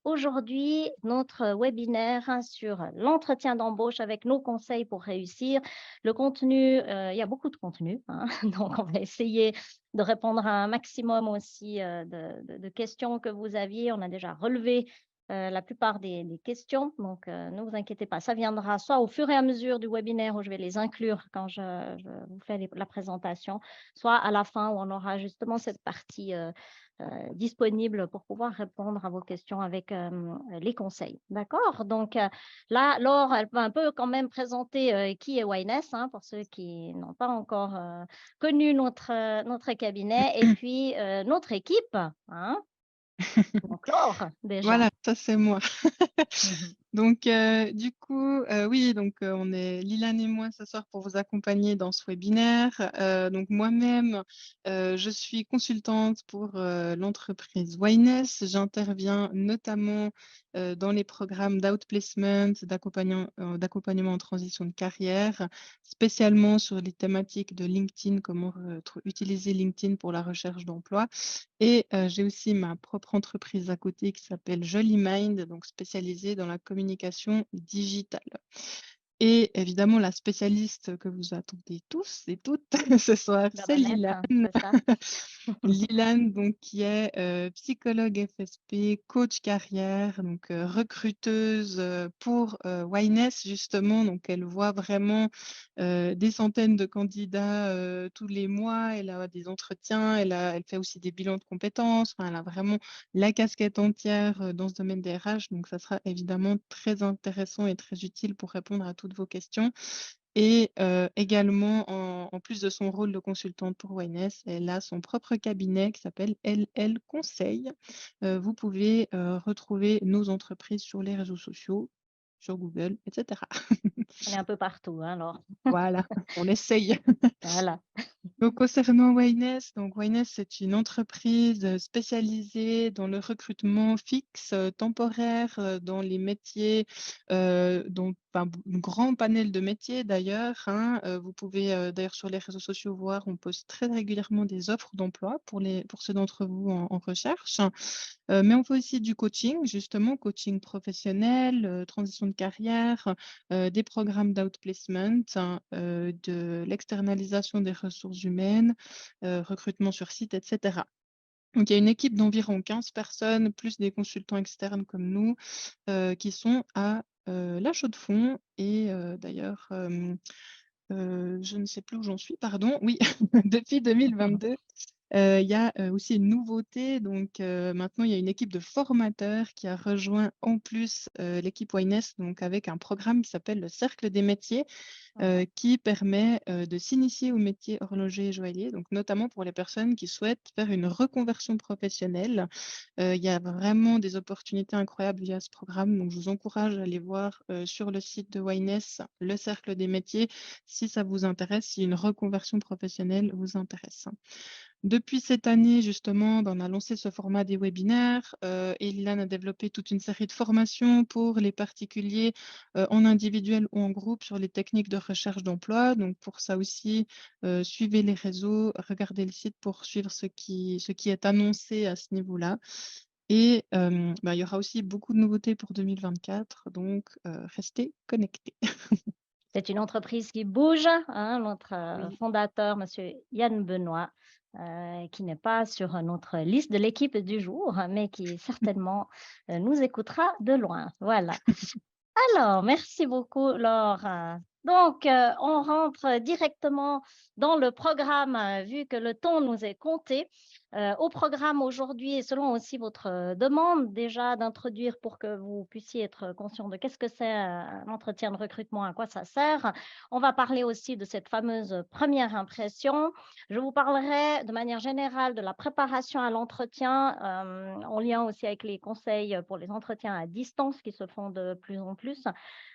aujourd'hui notre webinaire sur l'entretien d'embauche avec nos conseils pour réussir. Le contenu, il y a beaucoup de contenu, hein, donc on va essayer de répondre à un maximum aussi, de questions que vous aviez. On a déjà relevé, la plupart des questions, donc ne vous inquiétez pas, ça viendra soit au fur et à mesure du webinaire où je vais les inclure quand je vous fais la présentation, soit à la fin où on aura justement cette partie, disponible pour pouvoir répondre à vos questions avec, les conseils. D'accord? Donc, là, Laure, elle peut un peu quand même présenter, qui est Wyness, hein, pour ceux qui n'ont pas encore, connu notre cabinet et puis, notre équipe, hein. Donc Laure, déjà. Voilà, ça c'est moi. Mmh. Donc, du coup, oui, donc, on est Lilan et moi ce soir pour vous accompagner dans ce webinaire. Donc moi-même, je suis consultante pour, l'entreprise Wyness. J'interviens notamment, dans les programmes d'outplacement, d'accompagnement en transition de carrière, spécialement sur les thématiques de LinkedIn, comment utiliser LinkedIn pour la recherche d'emploi. Et j'ai aussi ma propre entreprise à côté qui s'appelle Joli Mind, donc spécialisée dans la communication digitale. Et évidemment, la spécialiste que vous attendez tous et toutes ce soir, c'est Bernadette, Lilan. hein, c'est ça? Lilan, donc qui est, psychologue FSP, coach carrière, donc, recruteuse, pour, Wyness justement. Donc elle voit vraiment, des centaines de candidats, tous les mois. Elle a des entretiens, elle fait aussi des bilans de compétences. Enfin, elle a vraiment la casquette entière, dans ce domaine des RH. Donc ça sera évidemment très intéressant et très utile pour répondre à toutes vos questions. Et également, en plus de son rôle de consultante pour Wyness, elle a son propre cabinet qui s'appelle LL Conseil. Vous pouvez, retrouver nos entreprises sur les réseaux sociaux, sur Google, et cetera. On est un peu partout, hein, Laure. Voilà, on essaye. Voilà. Donc concernant Wyness, donc Wyness, c'est une entreprise, spécialisée dans le recrutement fixe, temporaire, dans les métiers, dont un grand panel de métiers d'ailleurs, hein. Vous pouvez, d'ailleurs sur les réseaux sociaux voir, on poste très régulièrement des offres d'emploi pour ceux d'entre vous en recherche. Mais on fait aussi du coaching, justement, coaching professionnel, transition de carrière, des programmes d'outplacement, hein, de l'externalisation des ressources humaines, recrutement sur site, et cetera. Donc il y a une équipe d'environ 15 personnes, plus des consultants externes comme nous, qui sont à, La Chaux-de-Fonds. Et d'ailleurs, je ne sais plus où j'en suis, pardon. Oui, depuis 2022, il y a, aussi une nouveauté. Donc maintenant, il y a une équipe de formateurs qui a rejoint en plus, l'équipe Wyness, donc avec un programme qui s'appelle le Cercle des métiers, Mmh. qui permet, de s'initier au métier horloger et joaillier, donc notamment pour les personnes qui souhaitent faire une reconversion professionnelle. Il y a vraiment des opportunités incroyables via ce programme, donc je vous encourage à aller voir, sur le site de Wyness, le Cercle des métiers, si ça vous intéresse, si une reconversion professionnelle vous intéresse. Depuis cette année, justement, on a lancé ce format des webinaires. Et Lilan a développé toute une série de formations pour les particuliers, en individuel ou en groupe, sur les techniques de recherche d'emploi. Donc pour ça aussi, suivez les réseaux, regardez le site pour suivre ce qui est annoncé à ce niveau-là. Et il y aura aussi beaucoup de nouveautés pour 2024, donc restez connectés. C'est une entreprise qui bouge, hein, notre, Oui. fondateur, monsieur Yann Benoît, qui n'est pas sur notre liste de l'équipe du jour, mais qui certainement, nous écoutera de loin. Voilà. Alors, merci beaucoup Laure. Donc, on rentre directement dans le programme, vu que le temps nous est compté. Au programme aujourd'hui et selon aussi votre, demande déjà d'introduire pour que vous puissiez être conscient de qu'est-ce que c'est, un entretien de recrutement, à quoi ça sert. On va parler aussi de cette fameuse, première impression. Je vous parlerai de manière générale de la préparation à l'entretien, en lien aussi avec les conseils, pour les entretiens à distance qui se font de plus en plus.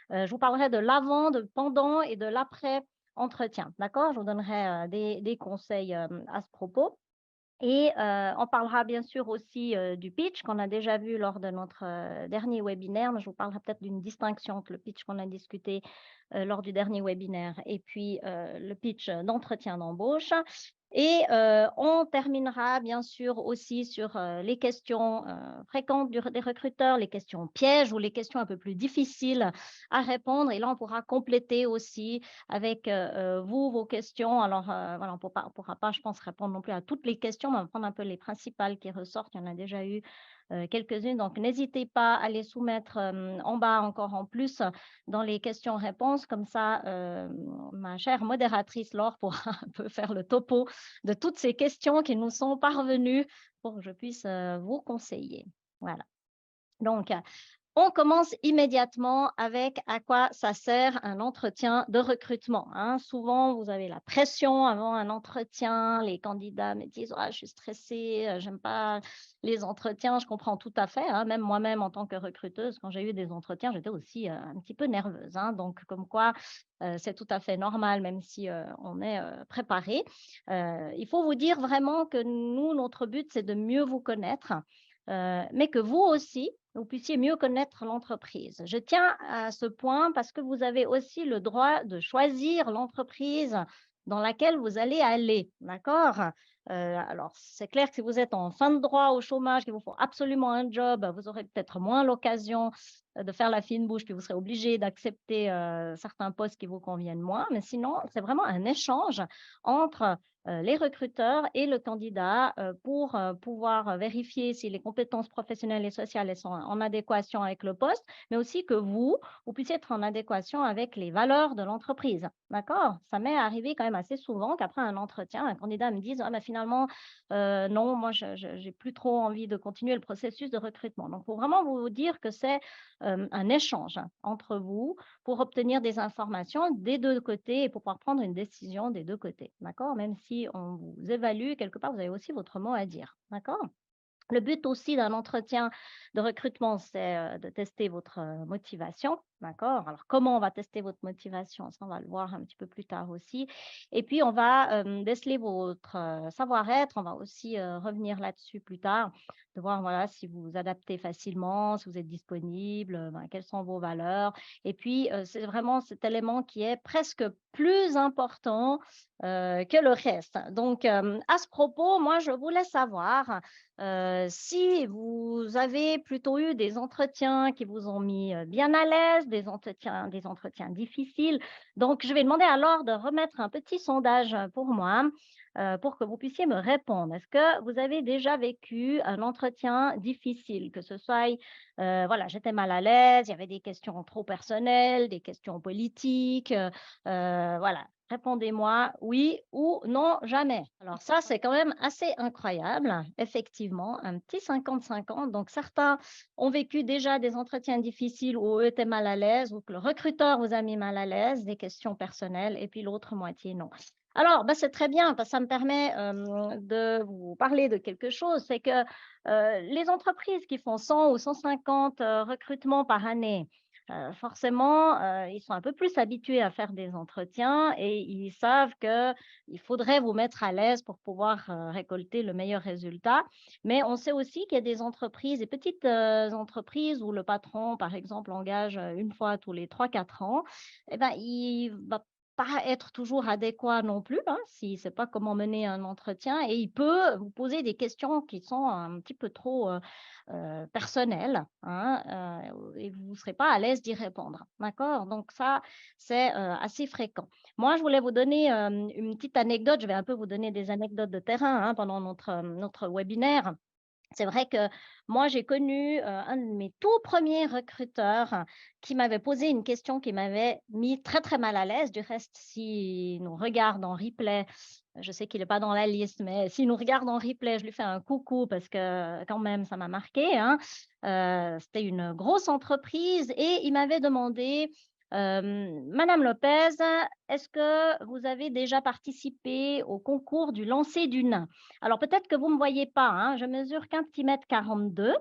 Je vous parlerai de l'avant, de pendant et de l'après entretien, d'accord? Je vous donnerai, des conseils, à ce propos. Et on parlera bien sûr aussi, du pitch qu'on a déjà vu lors de notre, dernier webinaire, mais je vous parlerai peut-être d'une distinction entre le pitch qu'on a discuté, lors du dernier webinaire et puis, le pitch, d'entretien d'embauche. Et on terminera bien sûr aussi sur les questions fréquentes des recruteurs, les questions pièges ou les questions un peu plus difficiles à répondre. Et là, on pourra compléter aussi avec vous, vos questions. Alors, voilà, on ne pourra pas, je pense, répondre non plus à toutes les questions, mais on va prendre un peu les principales qui ressortent. Il y en a déjà eu quelques-unes. Donc, n'hésitez pas à les soumettre en bas encore en plus dans les questions-réponses. Comme ça, ma chère modératrice Laure pourra un peu faire le topo de toutes ces questions qui nous sont parvenues pour que je puisse vous conseiller. Voilà. Donc, on commence immédiatement avec à quoi ça sert un entretien de recrutement, hein. Souvent, vous avez la pression avant un entretien. Les candidats me disent: «Ah, je suis stressée, j'aime pas les entretiens». Je comprends tout à fait, hein. Même moi-même, en tant que recruteuse, quand j'ai eu des entretiens, j'étais aussi un petit peu nerveuse, hein. Donc, comme quoi, c'est tout à fait normal, même si on est préparé. Il faut vous dire vraiment que nous, notre but, c'est de mieux vous connaître, mais que vous aussi, vous puissiez mieux connaître l'entreprise. Je tiens à ce point parce que vous avez aussi le droit de choisir l'entreprise dans laquelle vous allez aller, d'accord? Alors, c'est clair que si vous êtes en fin de droit au chômage, qu'il vous faut absolument un job, vous aurez peut-être moins l'occasion de faire la fine bouche, puis vous serez obligé d'accepter certains postes qui vous conviennent moins. Mais sinon, c'est vraiment un échange entre les recruteurs et le candidat pour pouvoir vérifier si les compétences professionnelles et sociales elles sont en adéquation avec le poste, mais aussi que vous puissiez être en adéquation avec les valeurs de l'entreprise. D'accord? Ça m'est arrivé quand même assez souvent qu'après un entretien, un candidat me dise: «Ah, ben finalement, non, moi, je n'ai plus trop envie de continuer le processus de recrutement». Donc, il faut vraiment vous dire que c'est un échange entre vous pour obtenir des informations des 2 côtés et pour pouvoir prendre une décision des 2 côtés, d'accord? Même si on vous évalue, quelque part, vous avez aussi votre mot à dire, d'accord? Le but aussi d'un entretien de recrutement, c'est, de tester votre, motivation, d'accord? Alors comment on va tester votre motivation? Ça, on va le voir un petit peu plus tard aussi et puis on va, déceler votre, savoir-être. On va aussi, revenir là-dessus plus tard, de voir, voilà, si vous vous adaptez facilement, si vous êtes disponible, ben, quelles sont vos valeurs et puis, c'est vraiment cet élément qui est presque plus important, que le reste. Donc, à ce propos, moi, je voulais savoir, si vous avez plutôt eu des entretiens qui vous ont mis, bien à l'aise, des entretiens difficiles. Donc je vais demander alors de remettre un petit sondage, pour moi, pour que vous puissiez me répondre. Est-ce que vous avez déjà vécu un entretien difficile? Que ce soit, voilà, j'étais mal à l'aise, il y avait des questions trop personnelles, des questions politiques, voilà. Répondez-moi oui ou non, jamais. Alors ça, c'est quand même assez incroyable, effectivement, un petit 50-50. Donc certains ont vécu déjà des entretiens difficiles où eux étaient mal à l'aise ou que le recruteur vous a mis mal à l'aise, des questions personnelles, et puis l'autre moitié non. Alors, bah, c'est très bien, parce que ça me permet de vous parler de quelque chose, c'est que les entreprises qui font 100 ou 150 recrutements par année, forcément, ils sont un peu plus habitués à faire des entretiens et ils savent qu'il faudrait vous mettre à l'aise pour pouvoir, récolter le meilleur résultat. Mais on sait aussi qu'il y a des entreprises, des petites, entreprises où le patron, par exemple, engage, 1 fois tous les 3 4 ans et ben, il va pas être toujours adéquat non plus, hein, s'il ne sait pas comment mener un entretien et il peut vous poser des questions qui sont un petit peu trop, personnelles, hein, et vous ne serez pas à l'aise d'y répondre, d'accord? Donc ça, c'est, assez fréquent. Moi, je voulais vous donner, une petite anecdote, je vais un peu vous donner des anecdotes de terrain, hein, pendant notre webinaire. C'est vrai que moi, j'ai connu, un de mes tout premiers recruteurs qui m'avait posé une question qui m'avait mis très, très mal à l'aise. Du reste, s'il nous regarde en replay, je sais qu'il est pas dans la liste, mais s'il nous regarde en replay, je lui fais un coucou parce que quand même ça m'a marqué, hein. C'était une grosse entreprise et il m'avait demandé, «Madame Lopez, est-ce que vous avez déjà participé au concours du lancer du nain?» Alors peut-être que vous ne me voyez pas, hein, je mesure qu'un petit mètre 42,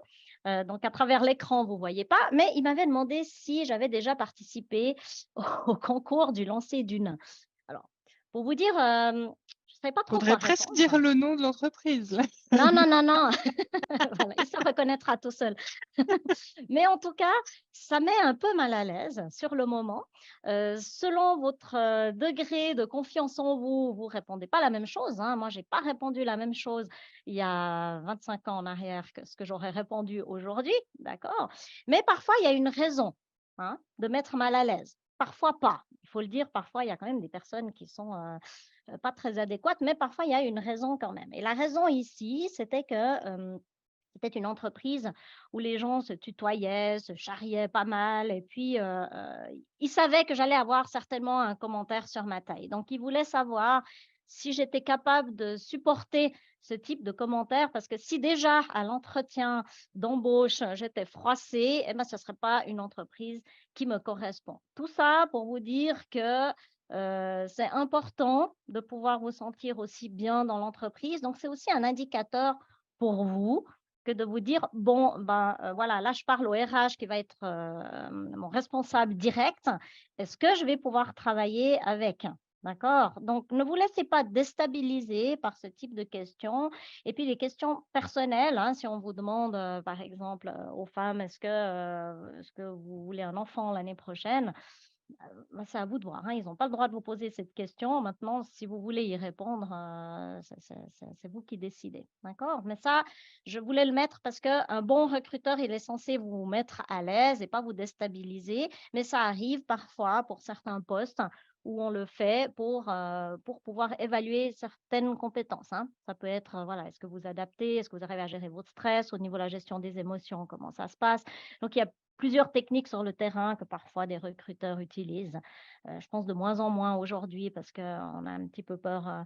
donc à travers l'écran, vous ne voyez pas, mais il m'avait demandé si j'avais déjà participé au concours du lancer du nain. Alors, pour vous dire, je ne savais pas trop Faudrait quoi presque répondre. dire le nom de l'entreprise, là. Non, non, non, non. Voilà, il se reconnaîtra tout seul. Mais en tout cas, ça met un peu mal à l'aise sur le moment. Selon votre degré de confiance en vous, vous répondez pas la même chose, hein. Moi, j'ai pas répondu la même chose il y a 25 ans en arrière que ce que j'aurais répondu aujourd'hui, d'accord? Mais parfois, il y a une raison, hein, de mettre mal à l'aise. Parfois pas. Il faut le dire, parfois, il y a quand même des personnes qui sont pas très adéquates, mais parfois, il y a une raison quand même. Et la raison ici, c'était que c'était une entreprise où les gens se tutoyaient, se charriaient pas mal et puis, ils savaient que j'allais avoir certainement un commentaire sur ma taille. Donc ils voulaient savoir si j'étais capable de supporter ce type de commentaire parce que si déjà à l'entretien d'embauche, j'étais froissée et ben, ce ne serait pas une entreprise qui me correspond. Tout ça pour vous dire que, c'est important de pouvoir vous sentir aussi bien dans l'entreprise. Donc c'est aussi un indicateur pour vous que de vous dire: «Bon, ben, voilà, là, je parle au RH qui va être, mon responsable direct. Est-ce que je vais pouvoir travailler avec?» D'accord? Donc ne vous laissez pas déstabiliser par ce type de questions et puis les questions personnelles, hein, si on vous demande, par exemple, aux femmes: est-ce que vous voulez un enfant l'année prochaine?» Bah, c'est à vous de voir, hein. Ils n'ont pas le droit de vous poser cette question. Maintenant, si vous voulez y répondre, c'est vous qui décidez, d'accord? Mais ça, je voulais le mettre parce qu'un bon recruteur, il est censé vous mettre à l'aise et pas vous déstabiliser. Mais ça arrive parfois pour certains postes où on le fait pour pouvoir évaluer certaines compétences, hein. Ça peut être, voilà, est-ce que vous adaptez? Est-ce que vous arrivez à gérer votre stress? Au niveau de la gestion des émotions, comment ça se passe? Donc il y a plusieurs techniques sur le terrain que parfois des recruteurs utilisent. Je pense de moins en moins aujourd'hui parce qu'on a un petit peu peur,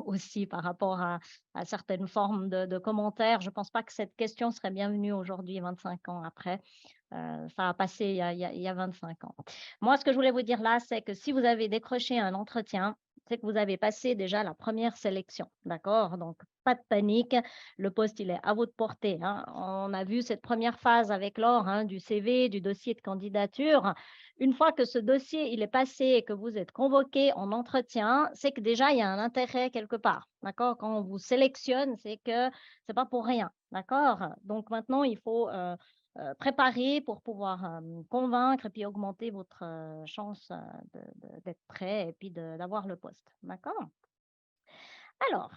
aussi par rapport à certaines formes de commentaires. Je ne pense pas que cette question serait bienvenue aujourd'hui, 25 ans après. Ça a passé il y a 25 ans. Moi, ce que je voulais vous dire là, c'est que si vous avez décroché un entretien, c'est que vous avez passé déjà la première sélection, d'accord? Donc pas de panique, le poste, il est à votre portée, hein. On a vu cette première phase avec Laure, hein, du CV, du dossier de candidature. Une fois que ce dossier, il est passé et que vous êtes convoqué en entretien, c'est que déjà, il y a un intérêt quelque part, d'accord? Quand on vous sélectionne, c'est que c'est pas pour rien, d'accord? Donc maintenant, il faut, préparer pour pouvoir, convaincre et puis augmenter votre, chance, d'être prêt et puis d'avoir le poste, d'accord? Alors,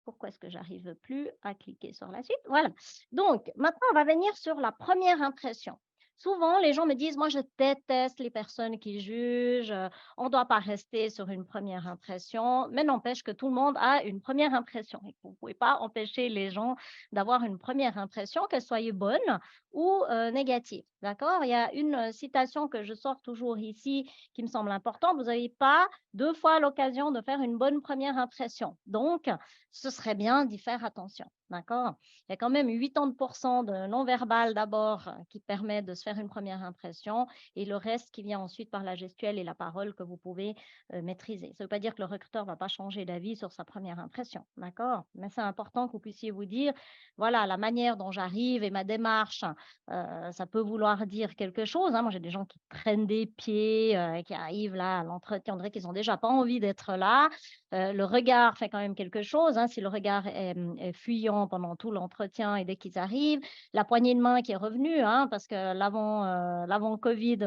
pourquoi est-ce que j'arrive plus à cliquer sur la suite? Voilà. Donc, maintenant, on va venir sur la première impression. Souvent, les gens me disent: «Moi, je déteste les personnes qui jugent, on ne doit pas rester sur une première impression», mais n'empêche que tout le monde a une première impression et que vous ne pouvez pas empêcher les gens d'avoir une première impression, qu'elle soit bonne ou négative, d'accord? Il y a une, citation que je sors toujours ici qui me semble importante: «Vous n'avez pas 2 fois l'occasion de faire une bonne première impression. Donc, ce serait bien d'y faire attention, d'accord? Il y a quand même 80 de non-verbal d'abord, qui permet de se faire une première impression et le reste qui vient ensuite par la gestuelle et la parole que vous pouvez, maîtriser. Ça ne veut pas dire que le recruteur va pas changer d'avis sur sa première impression, d'accord? Mais c'est important que vous puissiez vous dire: «Voilà, la manière dont j'arrive et ma démarche, ça peut vouloir dire quelque chose, hein. Moi, j'ai des gens qui traînent des pieds, qui arrivent là à l'entretien, on dirait qu'ils ont déjà pas envie d'être là. Le regard fait quand même quelque chose, hein. Si le regard est fuyant pendant tout l'entretien et dès qu'ils arrivent, la poignée de main qui est revenue, hein, parce que l'avant covid,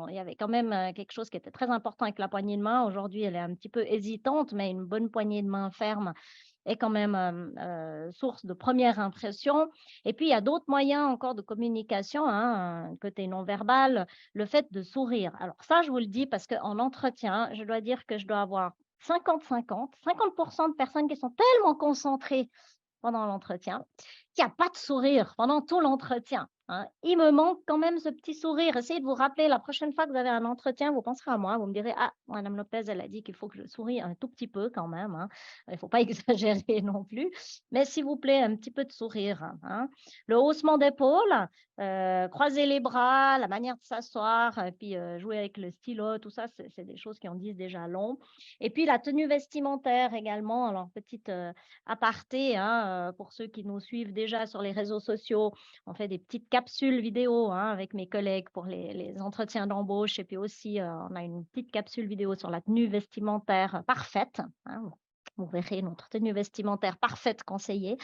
il y avait quand même, quelque chose qui était très important avec la poignée de main. Aujourd'hui, elle est un petit peu hésitante, mais une bonne poignée de main ferme est quand même, source de première impression et puis il y a d'autres moyens encore de communication, hein, côté non verbal, le fait de sourire. Alors ça, je vous le dis parce qu'en entretien, je dois dire que je dois avoir 50-50, 50 de personnes qui sont tellement concentrées pendant l'entretien, qu'il y a pas de sourire pendant tout l'entretien, hein. Il me manque quand même ce petit sourire. Essayez de vous rappeler la prochaine fois que vous avez un entretien, vous penserez à moi, vous me direz: «Ah, madame Lopez, elle a dit qu'il faut que je sourie un tout petit peu quand même, hein». Il ne faut pas exagérer non plus, mais s'il vous plaît, un petit peu de sourire, hein. Le haussement d'épaule, croiser les bras, la manière de s'asseoir et puis, jouer avec le stylo, tout ça, c'est des choses qui en disent déjà long et puis la tenue vestimentaire également. Alors petite, aparté, hein, pour ceux qui nous suivent déjà sur les réseaux sociaux, on fait des petites capsules vidéo, hein, avec mes collègues pour les entretiens d'embauche et puis aussi, on a une petite capsule vidéo sur la tenue vestimentaire parfaite, hein. Vous verrez notre tenue vestimentaire parfaite conseillée.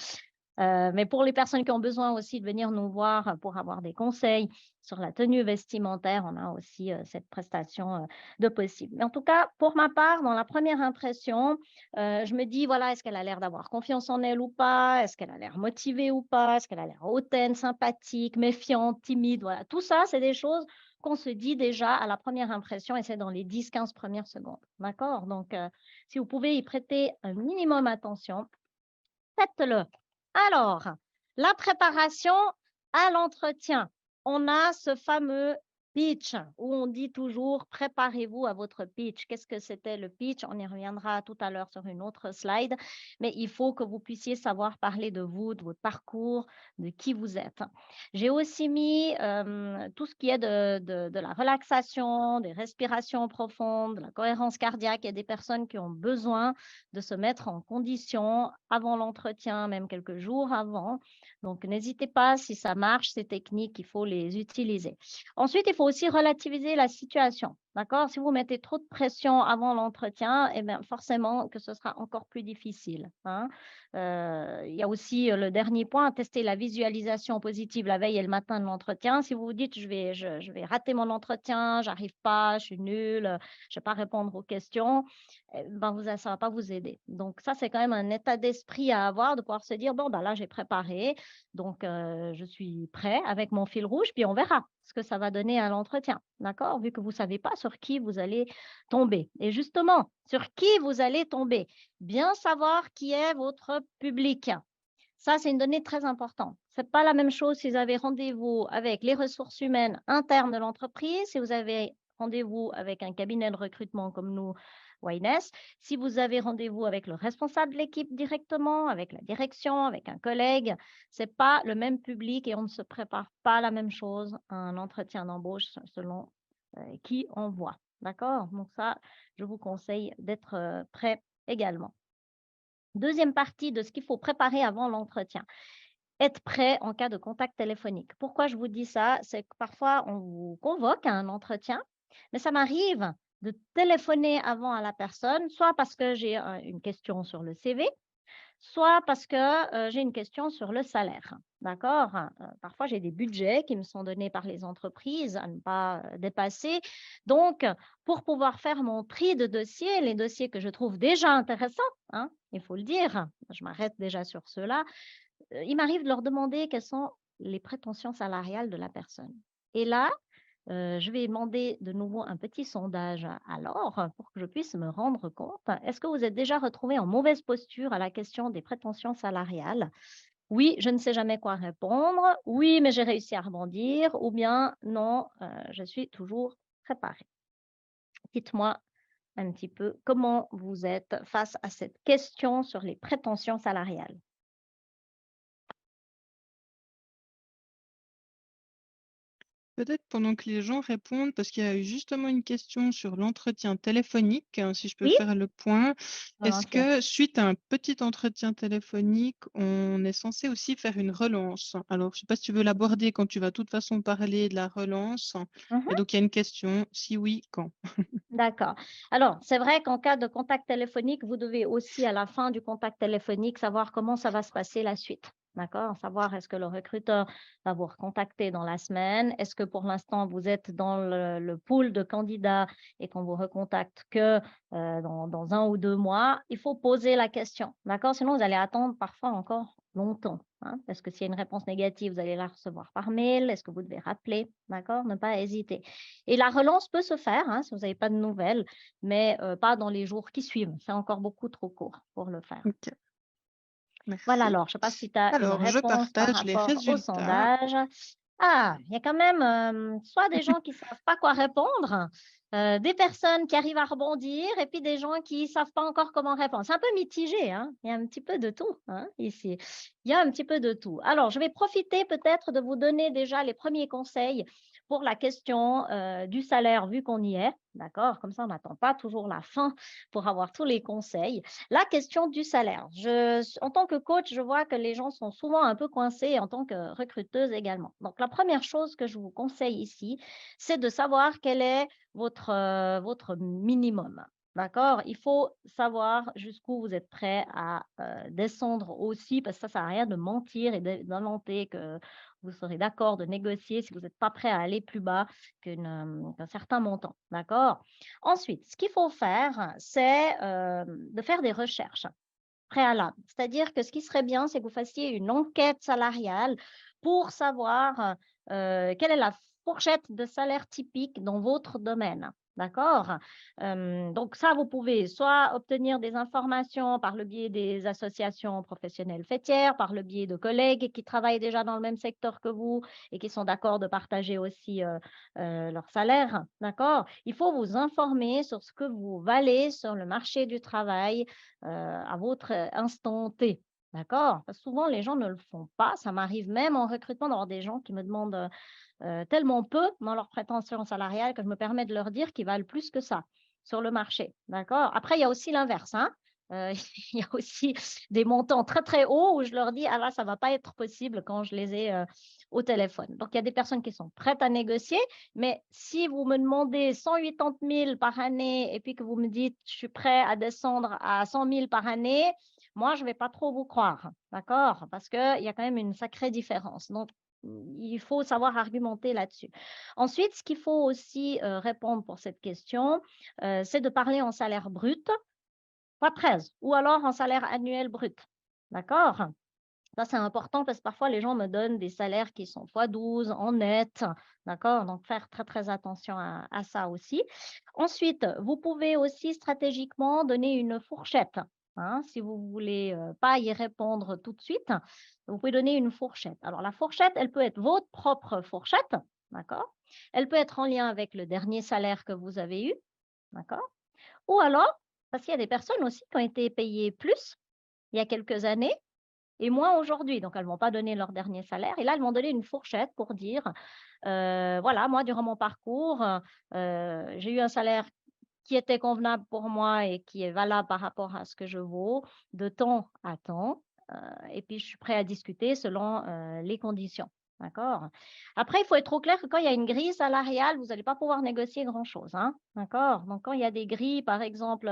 Mais pour les personnes qui ont besoin aussi de venir nous voir pour avoir des conseils sur la tenue vestimentaire, on a aussi cette prestation de possible. Mais en tout cas, pour ma part, dans la première impression, je me dis, voilà, est-ce qu'elle a l'air d'avoir confiance en elle ou pas? Est-ce qu'elle a l'air motivée ou pas? Est-ce qu'elle a l'air hautaine, sympathique, méfiante, timide? Voilà, tout ça, c'est des choses qu'on se dit déjà à la première impression et c'est dans les 10-15 premières secondes. D'accord? Donc, si vous pouvez y prêter un minimum attention, faites-le. Alors, la préparation à l'entretien. On a ce fameux pitch où on dit toujours préparez-vous à votre pitch. Qu'est-ce que c'était le pitch? On y reviendra tout à l'heure sur une autre slide, mais il faut que vous puissiez savoir parler de vous, de votre parcours, de qui vous êtes. J'ai aussi mis tout ce qui est de la relaxation, des respirations profondes, de la cohérence cardiaque. Il y a des personnes qui ont besoin de se mettre en condition avant l'entretien, même quelques jours avant. Donc, n'hésitez pas, si ça marche, ces techniques, il faut les utiliser. Ensuite, il faut aussi relativiser la situation. D'accord? Si vous mettez trop de pression avant l'entretien, eh bien, forcément que ce sera encore plus difficile, hein. Il y a aussi le dernier point, tester la visualisation positive la veille et le matin de l'entretien. Si vous vous dites, je vais rater mon entretien, j'arrive pas, je suis nulle, je ne vais pas répondre aux questions, ben, ça ne va pas vous aider. Donc ça, c'est quand même un état d'esprit à avoir, de pouvoir se dire, bon, ben là, j'ai préparé, donc je suis prêt avec mon fil rouge, puis on verra ce que ça va donner à l'entretien, d'accord? Vu que vous ne savez pas sur qui vous allez tomber. Et justement, sur qui vous allez tomber, bien savoir qui est votre public. Ça, c'est une donnée très importante. Ce n'est pas la même chose si vous avez rendez-vous avec les ressources humaines internes de l'entreprise, si vous avez rendez-vous avec un cabinet de recrutement comme nous, Wines, si vous avez rendez-vous avec le responsable de l'équipe directement, avec la direction, avec un collègue, ce n'est pas le même public et on ne se prépare pas la même chose à un entretien d'embauche selon qui on voit. D'accord? Donc ça, je vous conseille d'être prêt également. Deuxième partie de ce qu'il faut préparer avant l'entretien. Être prêt en cas de contact téléphonique. Pourquoi je vous dis ça? C'est que parfois, on vous convoque à un entretien, mais ça m'arrive de téléphoner avant à la personne, soit parce que j'ai une question sur le CV, soit parce que j'ai une question sur le salaire. D'accord? Parfois, j'ai des budgets qui me sont donnés par les entreprises à ne pas dépasser. Donc, pour pouvoir faire mon tri de dossiers, les dossiers que je trouve déjà intéressants, hein, il faut le dire, je m'arrête déjà sur ceux-là, il m'arrive de leur demander quelles sont les prétentions salariales de la personne. Et là, je vais demander de nouveau un petit sondage alors pour que je puisse me rendre compte. Est-ce que vous êtes déjà retrouvé en mauvaise posture à la question des prétentions salariales? Oui, je ne sais jamais quoi répondre. Oui, mais j'ai réussi à rebondir. Ou bien non, je suis toujours préparée. Dites-moi un petit peu comment vous êtes face à cette question sur les prétentions salariales. Peut-être pendant que les gens répondent, parce qu'il y a eu justement une question sur l'entretien téléphonique, si je peux Oui, faire le point. Est-ce volontiers. que suite à un petit entretien téléphonique, on est censé aussi faire une relance? Alors, je ne sais pas si tu veux l'aborder quand tu vas de toute façon parler de la relance. Et Mhm. donc, il y a une question, si oui, quand? D'accord. Alors, c'est vrai qu'en cas de contact téléphonique, vous devez aussi, à la fin du contact téléphonique, savoir comment ça va se passer la suite. D'accord? Savoir est-ce que le recruteur va vous recontacter dans la semaine? Est-ce que pour l'instant, vous êtes dans le pool de candidats et qu'on vous recontacte que dans 1 ou 2 mois? Il faut poser la question. D'accord? Sinon, vous allez attendre parfois encore longtemps, hein, parce que s'il y a une réponse négative, vous allez la recevoir par mail. Est-ce que vous devez rappeler? D'accord? Ne pas hésiter. Et la relance peut se faire, hein, si vous n'avez pas de nouvelles, mais pas dans les jours qui suivent. C'est encore beaucoup trop court pour le faire. OK, Voilà, merci. alors, je ne sais pas si tu as une Alors, je réponse par partage les rapport au résultats. sondage. Ah, il y a quand même soit des gens qui ne savent pas quoi répondre, des personnes qui arrivent à rebondir et puis des gens qui ne savent pas encore comment répondre. C'est un peu mitigé, hein? Il y a un petit peu de tout, hein, ici. Il y a un petit peu de tout. Alors, je vais profiter peut-être de vous donner déjà les premiers conseils pour la question du salaire, vu qu'on y est. D'accord? Comme ça, on n'attend pas toujours la fin pour avoir tous les conseils. La question du salaire. En tant que coach, je vois que les gens sont souvent un peu coincés en tant que recruteuse également. Donc, la première chose que je vous conseille ici, c'est de savoir quel est votre minimum. D'accord? Il faut savoir jusqu'où vous êtes prêt à descendre aussi, parce que ça ne sert à rien de mentir et d'inventer que vous serez d'accord de négocier si vous n'êtes pas prêt à aller plus bas qu'un certain montant. D'accord? Ensuite, ce qu'il faut faire, c'est de faire des recherches préalables. C'est-à-dire que ce qui serait bien, c'est que vous fassiez une enquête salariale pour savoir quelle est la fourchette de salaire typique dans votre domaine. D'accord? Donc ça, vous pouvez soit obtenir des informations par le biais des associations professionnelles faîtières, par le biais de collègues qui travaillent déjà dans le même secteur que vous et qui sont d'accord de partager aussi leur salaire. D'accord? Il faut vous informer sur ce que vous valez sur le marché du travail à votre instant T. D'accord? Parce que souvent, les gens ne le font pas. Ça m'arrive même en recrutement d'avoir des gens qui me demandent tellement peu dans leurs prétentions salariales que je me permets de leur dire qu'ils valent plus que ça sur le marché. D'accord? Après, il y a aussi l'inverse, hein. Il y a aussi des montants très, très hauts où je leur dis: «Ah là, ça ne va pas être possible» quand je les ai au téléphone. Donc, il y a des personnes qui sont prêtes à négocier, mais si vous me demandez 180 000 par année et puis que vous me dites: «Je suis prêt à descendre à 100 000 par année», moi, je ne vais pas trop vous croire. D'accord? Parce qu'il y a quand même une sacrée différence. Donc, il faut savoir argumenter là-dessus. Ensuite, ce qu'il faut aussi répondre pour cette question, c'est de parler en salaire brut, pas 13, ou alors en salaire annuel brut. D'accord? Ça, c'est important parce que parfois les gens me donnent des salaires qui sont fois 12 en net. D'accord? Donc, faire très, très attention à ça aussi. Ensuite, vous pouvez aussi stratégiquement donner une fourchette. Hein, si vous ne voulez pas y répondre tout de suite, vous pouvez donner une fourchette. Alors, la fourchette, elle peut être votre propre fourchette. D'accord? Elle peut être en lien avec le dernier salaire que vous avez eu. D'accord? Ou alors, parce qu'il y a des personnes aussi qui ont été payées plus il y a quelques années et moins aujourd'hui. Donc, elles ne vont pas donner leur dernier salaire. Et là, elles vont donner une fourchette pour dire, voilà, moi, durant mon parcours, j'ai eu un salaire qui était convenable pour moi et qui est valable par rapport à ce que je vaux de temps à temps. Et puis, je suis prêt à discuter selon les conditions. D'accord? Après, il faut être au clair que quand il y a une grille salariale, vous n'allez pas pouvoir négocier grand-chose. Hein? D'accord? Donc, quand il y a des grilles, par exemple,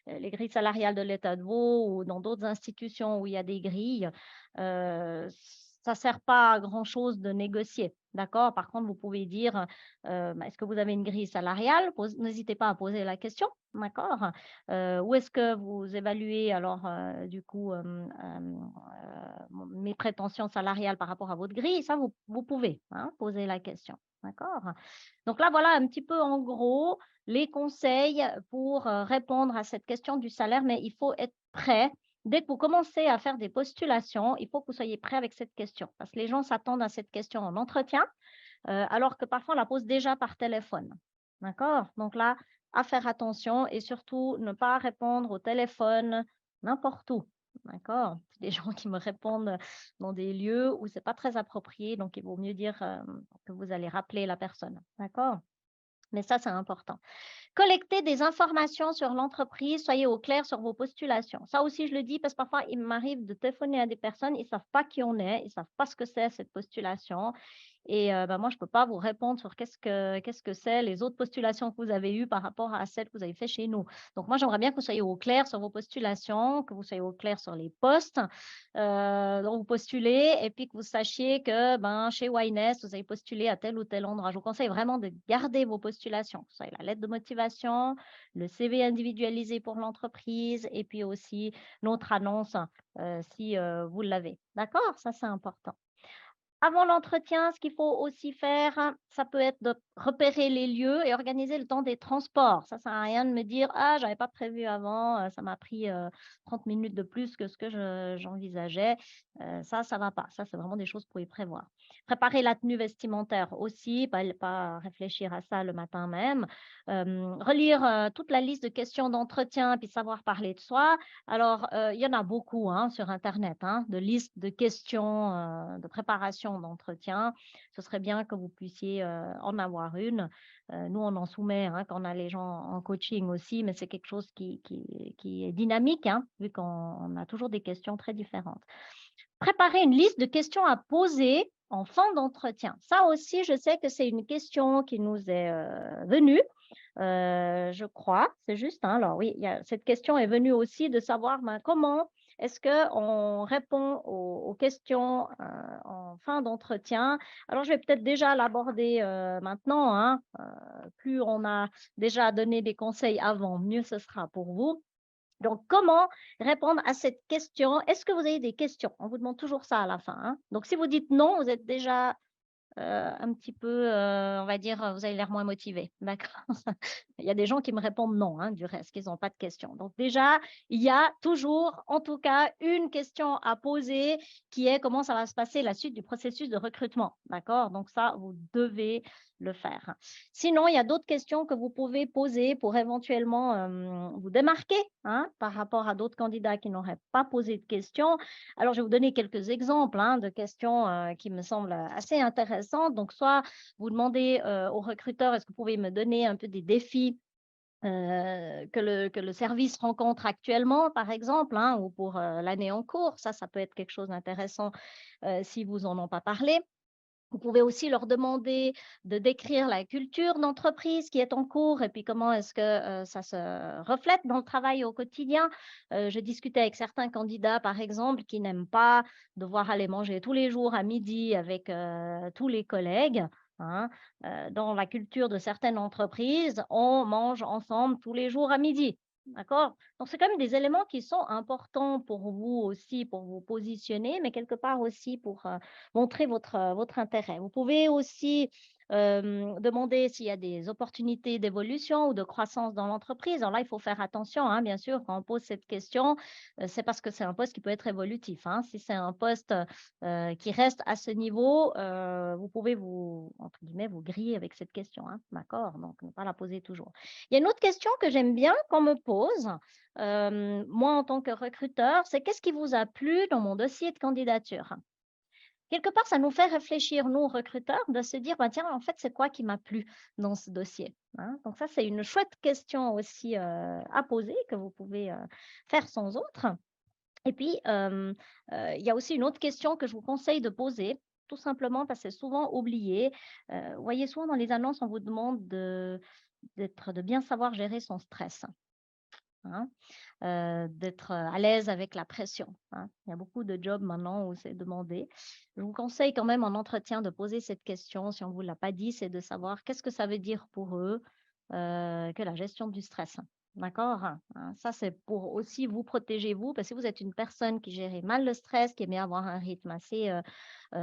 les grilles salariales de l'État de Vaud ou dans d'autres institutions où il y a des grilles, ça ne sert pas à grand-chose de négocier. D'accord? Par contre, vous pouvez dire est-ce que vous avez une grille salariale? N'hésitez pas à poser la question. D'accord? Où est-ce que vous évaluez alors du coup mes prétentions salariales par rapport à votre grille? Ça, vous pouvez hein, poser la question. D'accord? Donc là, voilà un petit peu en gros les conseils pour répondre à cette question du salaire, mais il faut être prêt. Dès que vous commencez à faire des postulations, il faut que vous soyez prêt avec cette question parce que les gens s'attendent à cette question en entretien, alors que parfois on la pose déjà par téléphone. D'accord? Donc là, à faire attention et surtout ne pas répondre au téléphone n'importe où. D'accord? C'est des gens qui me répondent dans des lieux où c'est pas très approprié, donc il vaut mieux dire que vous allez rappeler la personne. D'accord? Mais ça, c'est important. Collectez des informations sur l'entreprise, soyez au clair sur vos postulations. Ça aussi, je le dis parce que parfois, il m'arrive de téléphoner à des personnes, ils ne savent pas qui on est, ils ne savent pas ce que c'est cette postulation. Et bah, moi, je ne peux pas vous répondre sur qu'est-ce que c'est les autres postulations que vous avez eues par rapport à celles que vous avez fait chez nous. Donc moi, j'aimerais bien que vous soyez au clair sur vos postulations, que vous soyez au clair sur les postes dont vous postulez et puis que vous sachiez que ben, chez Ynest, vous avez postulé à tel ou tel endroit. Je vous conseille vraiment de garder vos postulations, que ce soit la lettre de motivation, le CV individualisé pour l'entreprise et puis aussi notre annonce si vous l'avez. D'accord? Ça, c'est important. Avant l'entretien, ce qu'il faut aussi faire, ça peut être de repérer les lieux et organiser le temps des transports. Ça sert à rien de me dire: «Ah, j'avais pas prévu avant, ça m'a pris, 30 minutes de plus que ce que j'envisageais». Ça va pas. Ça, c'est vraiment des choses que vous pouvez prévoir. Préparer la tenue vestimentaire aussi, pas réfléchir à ça le matin même. Relire, toute la liste de questions d'entretien puis savoir parler de soi. Alors, il y en a beaucoup, hein, sur internet, hein, de listes de questions, de préparation d'entretien. Ce serait bien que vous puissiez, en avoir une. Nous, on en soumet, hein, quand on a les gens en coaching aussi, mais c'est quelque chose qui est dynamique, hein, vu qu'on a toujours des questions très différentes. Préparer une liste de questions à poser en fin d'entretien. Ça aussi, je sais que c'est une question qui nous est, venue. je crois, c'est juste, hein. Alors oui, cette question est venue aussi de savoir, ben, comment est-ce qu'on répond aux questions, en fin d'entretien. Alors je vais peut-être déjà l'aborder, maintenant, hein, plus on a déjà donné des conseils avant, mieux ce sera pour vous. Donc comment répondre à cette question? Est-ce que vous avez des questions? On vous demande toujours ça à la fin, hein. Donc si vous dites non, vous êtes déjà un petit peu, on va dire, vous avez l'air moins motivé, d'accord? Il y a des gens qui me répondent non, hein, du reste, qu'ils ont pas de questions. Donc déjà, il y a toujours, en tout cas, une question à poser qui est: comment ça va se passer la suite du processus de recrutement, d'accord? Donc ça, vous devez le faire. Sinon, il y a d'autres questions que vous pouvez poser pour éventuellement, vous démarquer, hein, par rapport à d'autres candidats qui n'auraient pas posé de questions. Alors, je vais vous donner quelques exemples, hein, de questions, qui me semblent, assez intéressantes. Donc, soit vous demandez, au recruteur: «Est-ce que vous pouvez me donner un peu des défis, que le service rencontre actuellement?» par exemple, hein, ou pour, l'année en cours. Ça peut être quelque chose d'intéressant, si vous en ont pas parlé. Vous pouvez aussi leur demander de décrire la culture d'entreprise qui est en cours et puis comment est-ce que, ça se reflète dans le travail au quotidien. Je discutais avec certains candidats, par exemple, qui n'aiment pas devoir aller manger tous les jours à midi avec, tous les collègues, hein. Dans la culture de certaines entreprises, on mange ensemble tous les jours à midi, d'accord? Donc c'est quand même des éléments qui sont importants pour vous aussi, pour vous positionner, mais quelque part aussi pour, montrer votre intérêt. Vous pouvez aussi, demander s'il y a des opportunités d'évolution ou de croissance dans l'entreprise. Alors là, il faut faire attention, hein, bien sûr, quand on pose cette question, c'est parce que c'est un poste qui peut être évolutif, hein. Si c'est un poste, qui reste à ce niveau, vous pouvez vous, entre guillemets, «vous griller» avec cette question, hein, d'accord? Donc ne pas la poser toujours. Il y a une autre question que j'aime bien qu'on me pose, moi en tant que recruteur, c'est: «Qu'est-ce qui vous a plu dans mon dossier de candidature?» Quelque part, ça nous fait réfléchir, nous, recruteurs, de se dire: «Bah, tiens, en fait, c'est quoi qui m'a plu dans ce dossier?» hein. Donc ça, c'est une chouette question aussi, à poser, que vous pouvez, faire sans autre. Et puis, il y a aussi une autre question que je vous conseille de poser, tout simplement parce que c'est souvent oublié. Vous voyez, souvent dans les annonces, on vous demande de bien savoir gérer son stress, hein, d'être, à l'aise avec la pression, hein. Il y a beaucoup de jobs maintenant où c'est demandé. Je vous conseille quand même en entretien de poser cette question, si on ne vous l'a pas dit, c'est de savoir qu'est-ce que ça veut dire pour eux, que la gestion du stress, d'accord? Hein, ça, c'est pour aussi vous protéger vous, parce que si vous êtes une personne qui gère mal le stress, qui aimait avoir un rythme assez,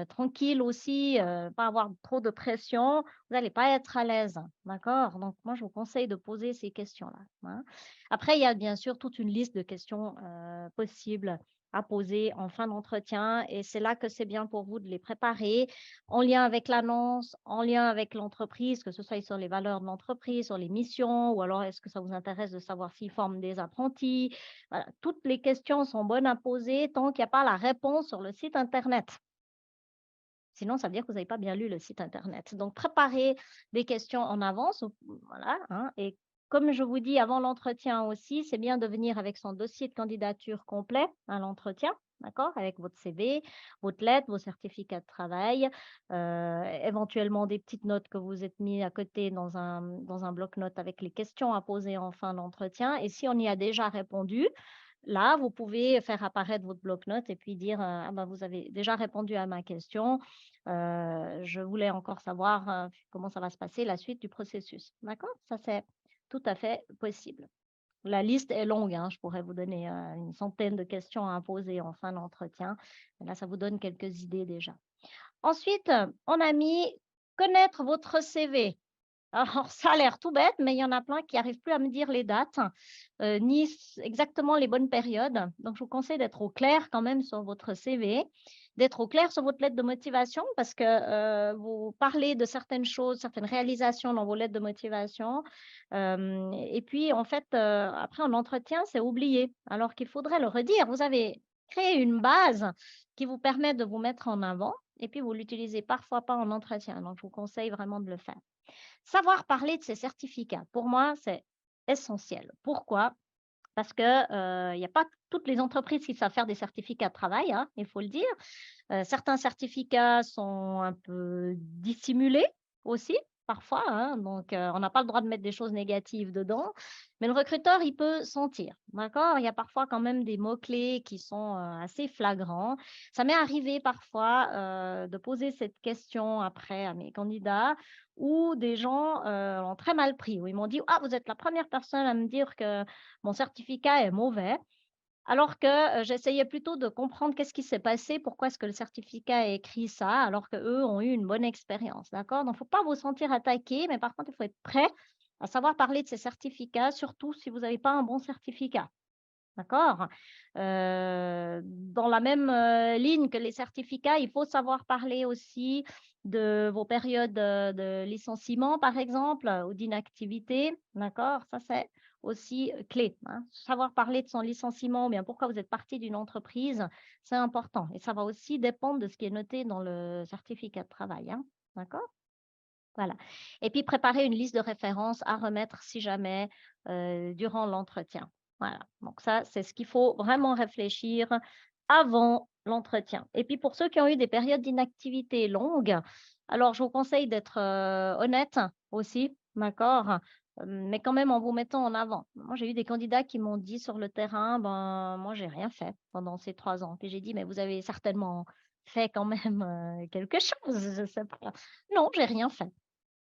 tranquille aussi, pas avoir trop de pression, vous n'allez pas être à l'aise, d'accord? Donc moi, je vous conseille de poser ces questions-là, hein. Après, il y a bien sûr toute une liste de questions, possibles à poser en fin d'entretien et c'est là que c'est bien pour vous de les préparer en lien avec l'annonce, en lien avec l'entreprise, que ce soit sur les valeurs de l'entreprise, sur les missions ou alors est-ce que ça vous intéresse de savoir s'ils forment des apprentis? Voilà, toutes les questions sont bonnes à poser tant qu'il y a pas la réponse sur le site internet. Sinon, ça veut dire que vous n'avez pas bien lu le site internet. Donc, préparez des questions en avance, voilà, hein, et comme je vous dis avant l'entretien aussi, c'est bien de venir avec son dossier de candidature complet à l'entretien, d'accord? Avec votre CV, votre lettre, vos certificats de travail, éventuellement des petites notes que vous êtes mis à côté dans un bloc-notes avec les questions à poser en fin d'entretien et si on y a déjà répondu, là, vous pouvez faire apparaître votre bloc-notes et puis dire, «Ah bah, vous avez déjà répondu à ma question, je voulais encore savoir, comment ça va se passer la suite du processus». D'accord? Ça, c'est tout à fait possible. La liste est longue, hein, je pourrais vous donner, une centaine de questions à poser en fin d'entretien. Là, ça vous donne quelques idées déjà. Ensuite, on a mis: «Connaître votre CV». Alors ça a l'air tout bête, mais il y en a plein qui arrivent plus à me dire les dates, ni exactement les bonnes périodes. Donc je vous conseille d'être au clair quand même sur votre CV, d'être au clair sur votre lettre de motivation parce que, vous parlez de certaines choses, certaines réalisations dans vos lettres de motivation, et puis en fait, après en entretien, c'est oublié alors qu'il faudrait le redire. Vous avez créé une base qui vous permet de vous mettre en avant et puis vous l'utilisez parfois pas en entretien, donc je vous conseille vraiment de le faire. Savoir parler de ses certificats, pour moi, c'est essentiel. Pourquoi? Parce que, il y a pas toutes les entreprises qui savent faire des certificats de travail, hein, il faut le dire. Certains certificats sont un peu dissimulés aussi, parfois, hein, donc on n'a pas le droit de mettre des choses négatives dedans, mais le recruteur, il peut sentir, d'accord? Il y a parfois quand même des mots-clés qui sont, assez flagrants. Ça m'est arrivé parfois, de poser cette question après à mes candidats où des gens, l'ont très mal pris, où ils m'ont dit: «Ah, vous êtes la première personne à me dire que mon certificat est mauvais». Alors que, j'essayais plutôt de comprendre qu'est-ce qui s'est passé, pourquoi est-ce que le certificat est écrit ça, alors qu'eux ont eu une bonne expérience, d'accord? Donc il ne faut pas vous sentir attaqué, mais par contre, il faut être prêt à savoir parler de ces certificats, surtout si vous n'avez pas un bon certificat, d'accord? Dans la même, ligne que les certificats, il faut savoir parler aussi de vos périodes, de licenciement, par exemple, ou d'inactivité, d'accord? Ça, c'est aussi, clé, hein. Savoir parler de son licenciement ou bien pourquoi vous êtes parti d'une entreprise, c'est important et ça va aussi dépendre de ce qui est noté dans le certificat de travail, hein, d'accord? Voilà et puis préparer une liste de références à remettre si jamais, durant l'entretien. Voilà, donc ça, c'est ce qu'il faut vraiment réfléchir avant l'entretien et puis pour ceux qui ont eu des périodes d'inactivité longues, alors je vous conseille d'être, honnête aussi, d'accord? Mais quand même en vous mettant en avant. Moi, j'ai eu des candidats qui m'ont dit sur le terrain: «Ben, moi, j'ai rien fait pendant ces 3 ans». Puis j'ai dit: «Mais vous avez certainement fait quand même, quelque chose, je sais pas». «Non, j'ai rien fait».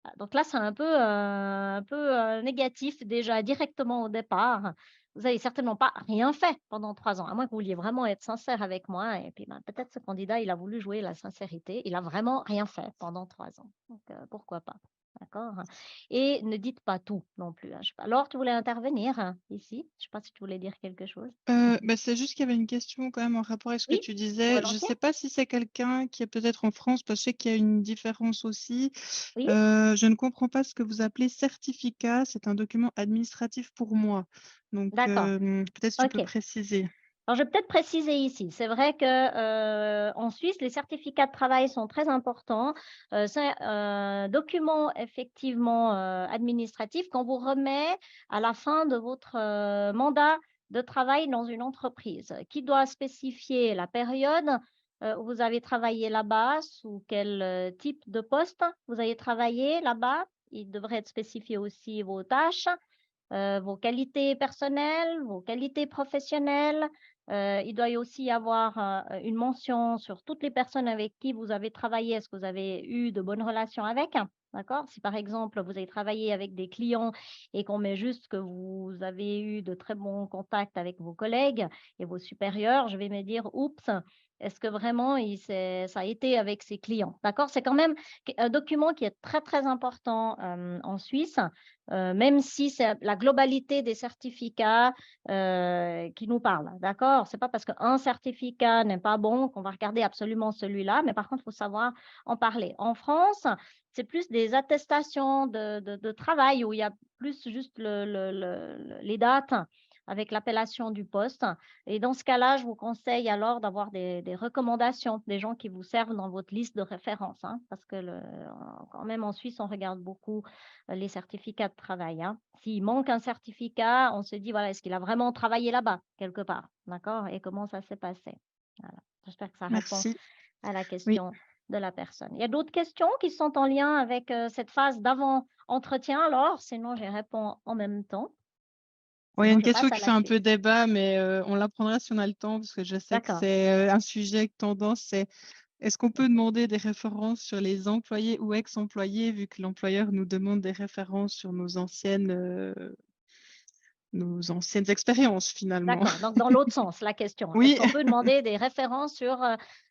Ah, donc là, c'est un peu, négatif déjà directement au départ. Vous avez certainement pas rien fait pendant 3 ans, à moins que vous vouliez vraiment être sincère avec moi et puis, ben, peut-être ce candidat, il a voulu jouer la sincérité. Il a vraiment rien fait pendant 3 ans, donc pourquoi pas, d'accord? Et ne dites pas tout non plus, hein. Je sais pas Laure, tu voulais intervenir ici? Je sais pas si tu voulais dire quelque chose? Bah, c'est juste qu'il y avait une question quand même en rapport avec ce que Oui, tu disais. Je ne volontiers? sais pas si c'est quelqu'un qui est peut-être en France, parce que je sais qu'il y a une différence aussi. Oui? Je ne comprends pas ce que vous appelez certificat, c'est un document administratif pour moi. Donc, D'accord, peut-être si tu peux OK. préciser? Alors, je vais peut-être préciser ici. C'est vrai que, en Suisse, les certificats de travail sont très importants. C'est un document effectivement, administratif qu'on vous remet à la fin de votre, mandat de travail dans une entreprise, qui doit spécifier la période, où vous avez travaillé là-bas, sous quel, type de poste vous avez travaillé là-bas. Il devrait être spécifié aussi vos tâches, vos qualités personnelles, vos qualités professionnelles. Il doit y aussi y avoir, une mention sur toutes les personnes avec qui vous avez travaillé. Est-ce que vous avez eu de bonnes relations avec? D'accord? Si par exemple, vous avez travaillé avec des clients et qu'on met juste que vous avez eu de très bons contacts avec vos collègues et vos supérieurs, je vais me dire: «Oups, est-ce que vraiment ça a été avec ses clients?» D'accord? C'est quand même un document qui est très, très important, en Suisse. Même si c'est la globalité des certificats, qui nous parle, d'accord? C'est pas parce qu'un certificat n'est pas bon qu'on va regarder absolument celui-là, mais par contre, il faut savoir en parler. En France, c'est plus des attestations de travail où il y a plus juste les dates avec l'appellation du poste et dans ce cas-là, je vous conseille alors d'avoir des recommandations, des gens qui vous servent dans votre liste de référence, hein, parce que quand même en Suisse, on regarde beaucoup les certificats de travail, hein. S'il manque un certificat, on se dit: «Voilà, est-ce qu'il a vraiment travaillé là-bas, quelque part?» d'accord? Et comment ça s'est passé? Voilà. J'espère que ça répond Merci. à la Oui. question de la personne. Il y a d'autres questions qui sont en lien avec, cette phase d'avant-entretien alors? Sinon, j'y réponds en même temps. Ouais, il y a Sinon, une je question passe qui à fait la un suite. peu débat, mais on la prendra si on a le temps, parce que je sais que D'accord. c'est, un sujet tendance, c'est: est-ce qu'on peut demander des références sur les employés ou ex-employés, vu que l'employeur nous demande des références sur nos anciennes expériences finalement? D'accord, donc dans l'autre sens, la question. Est-ce Oui. qu'on peut demander des références sur,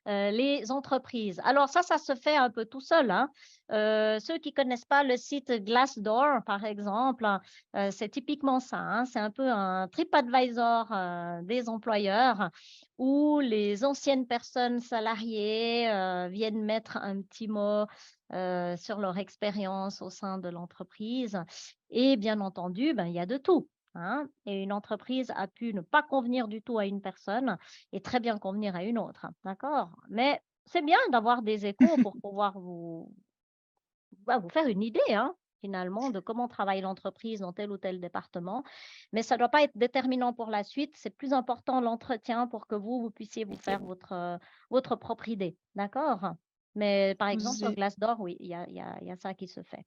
les entreprises? Alors ça se fait un peu tout seul, hein. Ceux qui connaissent pas le site Glassdoor, par exemple, c'est typiquement ça, hein. C'est un peu un TripAdvisor, des employeurs où les anciennes personnes salariées, viennent mettre un petit mot, sur leur expérience au sein de l'entreprise et bien entendu, ben, il y a de tout. Hein, et une entreprise a pu ne pas convenir du tout à une personne et très bien convenir à une autre, d'accord? Mais c'est bien d'avoir des échos pour pouvoir vous faire une idée, hein, finalement, de comment travaille l'entreprise dans tel ou tel département. Mais ça ne doit pas être déterminant pour la suite. C'est plus important l'entretien pour que vous puissiez vous faire votre propre idée, d'accord? Mais par exemple, Vous sur ai Glassdoor, oui, il y a ça qui se fait.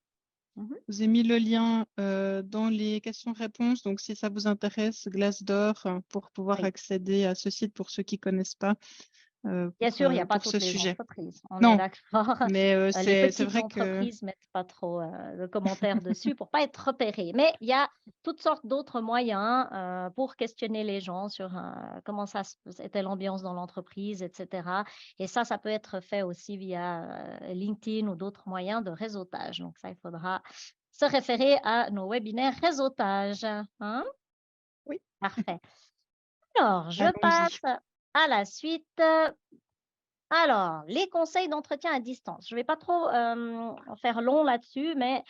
Mhm. vous ai mis le lien dans les questions-réponses. Donc, si ça vous intéresse, Glassdoor, pour pouvoir Oui. accéder à ce site pour ceux qui ne connaissent pas Bien sûr, il n'y a pas pour ce toutes les sujet. entreprises, on est Non, d'accord. mais Les c'est petites vrai que entreprises mettent pas trop de commentaires dessus pour pas être repérées. Mais il y a toutes sortes d'autres moyens pour questionner les gens sur comment était l'ambiance dans l'entreprise, etc. Et ça peut être fait aussi via LinkedIn ou d'autres moyens de réseautage. Donc ça, il faudra se référer à nos webinaires réseautage, hein? oui, Parfait. Alors, je allons-y. passe à la suite. Alors, les conseils d'entretien à distance. Je ne vais pas trop en faire long là-dessus, mais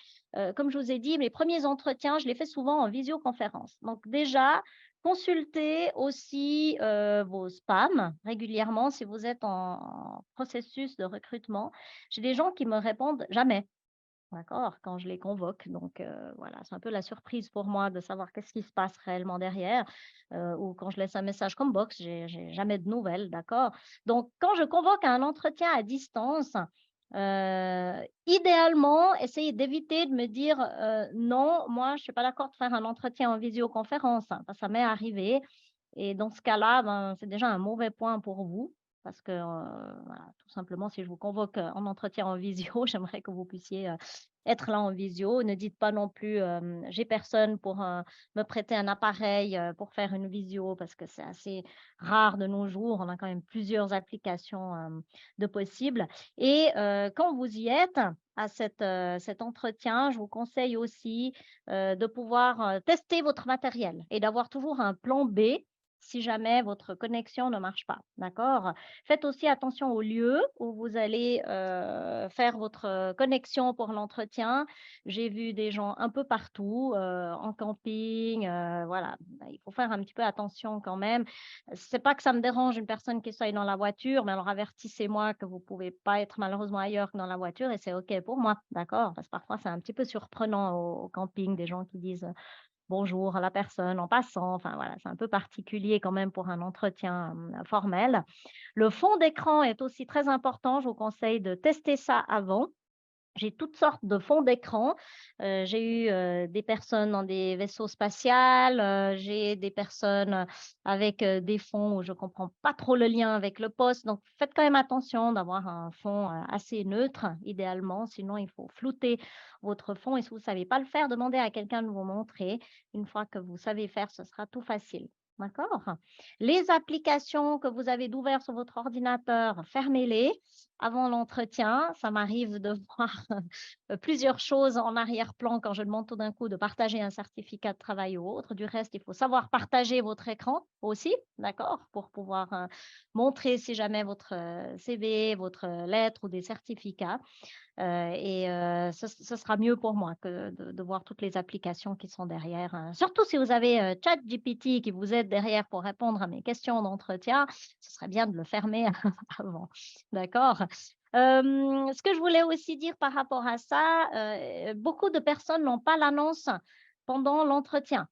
comme je vous ai dit, mes premiers entretiens, je les fais souvent en visioconférence. Donc déjà, consultez aussi vos spams régulièrement si vous êtes en processus de recrutement. J'ai des gens qui me répondent jamais. D'accord, quand je les convoque. Donc, voilà, c'est un peu la surprise pour moi de savoir qu'est-ce qui se passe réellement derrière, ou quand je laisse un message comme box, j'ai jamais de nouvelles, d'accord? Donc, quand je convoque un entretien à distance, idéalement, essayez d'éviter de me dire, «Non, moi, je suis pas d'accord de faire un entretien en visioconférence», hein. Ça m'est arrivé et dans ce cas-là, ben, c'est déjà un mauvais point pour vous parce que, voilà, tout simplement, si je vous convoque, en entretien en visio, j'aimerais que vous puissiez, être là en visio. Ne dites pas non plus, «J'ai personne pour, me prêter un appareil, pour faire une visio», parce que c'est assez rare de nos jours. On a quand même plusieurs applications, de possibles et quand vous y êtes, à cet entretien, je vous conseille aussi, de pouvoir, tester votre matériel et d'avoir toujours un plan B si jamais votre connexion ne marche pas, d'accord? Faites aussi attention au lieu où vous allez, faire votre, connexion pour l'entretien. J'ai vu des gens un peu partout, en camping, voilà. Bah, il faut faire un petit peu attention quand même. C'est pas que ça me dérange une personne qui soit dans la voiture, mais alors avertissez-moi que vous pouvez pas être malheureusement ailleurs que dans la voiture et c'est OK pour moi, d'accord? Parce que parfois c'est un petit peu surprenant au camping, des gens qui disent, bonjour à la personne en passant. Enfin voilà, c'est un peu particulier quand même pour un entretien, formel. Le fond d'écran est aussi très important. Je vous conseille de tester ça avant. J'ai toutes sortes de fonds d'écran. J'ai eu, des personnes dans des vaisseaux spatials, j'ai des personnes, avec, des fonds où je ne comprends pas trop le lien avec le poste. Donc faites quand même attention d'avoir un fond, assez neutre idéalement, sinon il faut flouter votre fond et si vous ne savez pas le faire, demandez à quelqu'un de vous montrer. Une fois que vous savez faire, ce sera tout facile. D'accord? Les applications que vous avez d'ouvert sur votre ordinateur, fermez-les avant l'entretien. Ça m'arrive de voir plusieurs choses en arrière-plan quand je demande tout d'un coup de partager un certificat de travail ou autre. Du reste, il faut savoir partager votre écran aussi, d'accord? Pour pouvoir, montrer si jamais votre, CV, votre, lettre ou des certificats. Et ce sera mieux pour moi que de voir toutes les applications qui sont derrière, surtout si vous avez, ChatGPT qui vous aide derrière pour répondre à mes questions d'entretien, ce serait bien de le fermer avant, d'accord? Ce que je voulais aussi dire par rapport à ça, beaucoup de personnes n'ont pas l'annonce pendant l'entretien.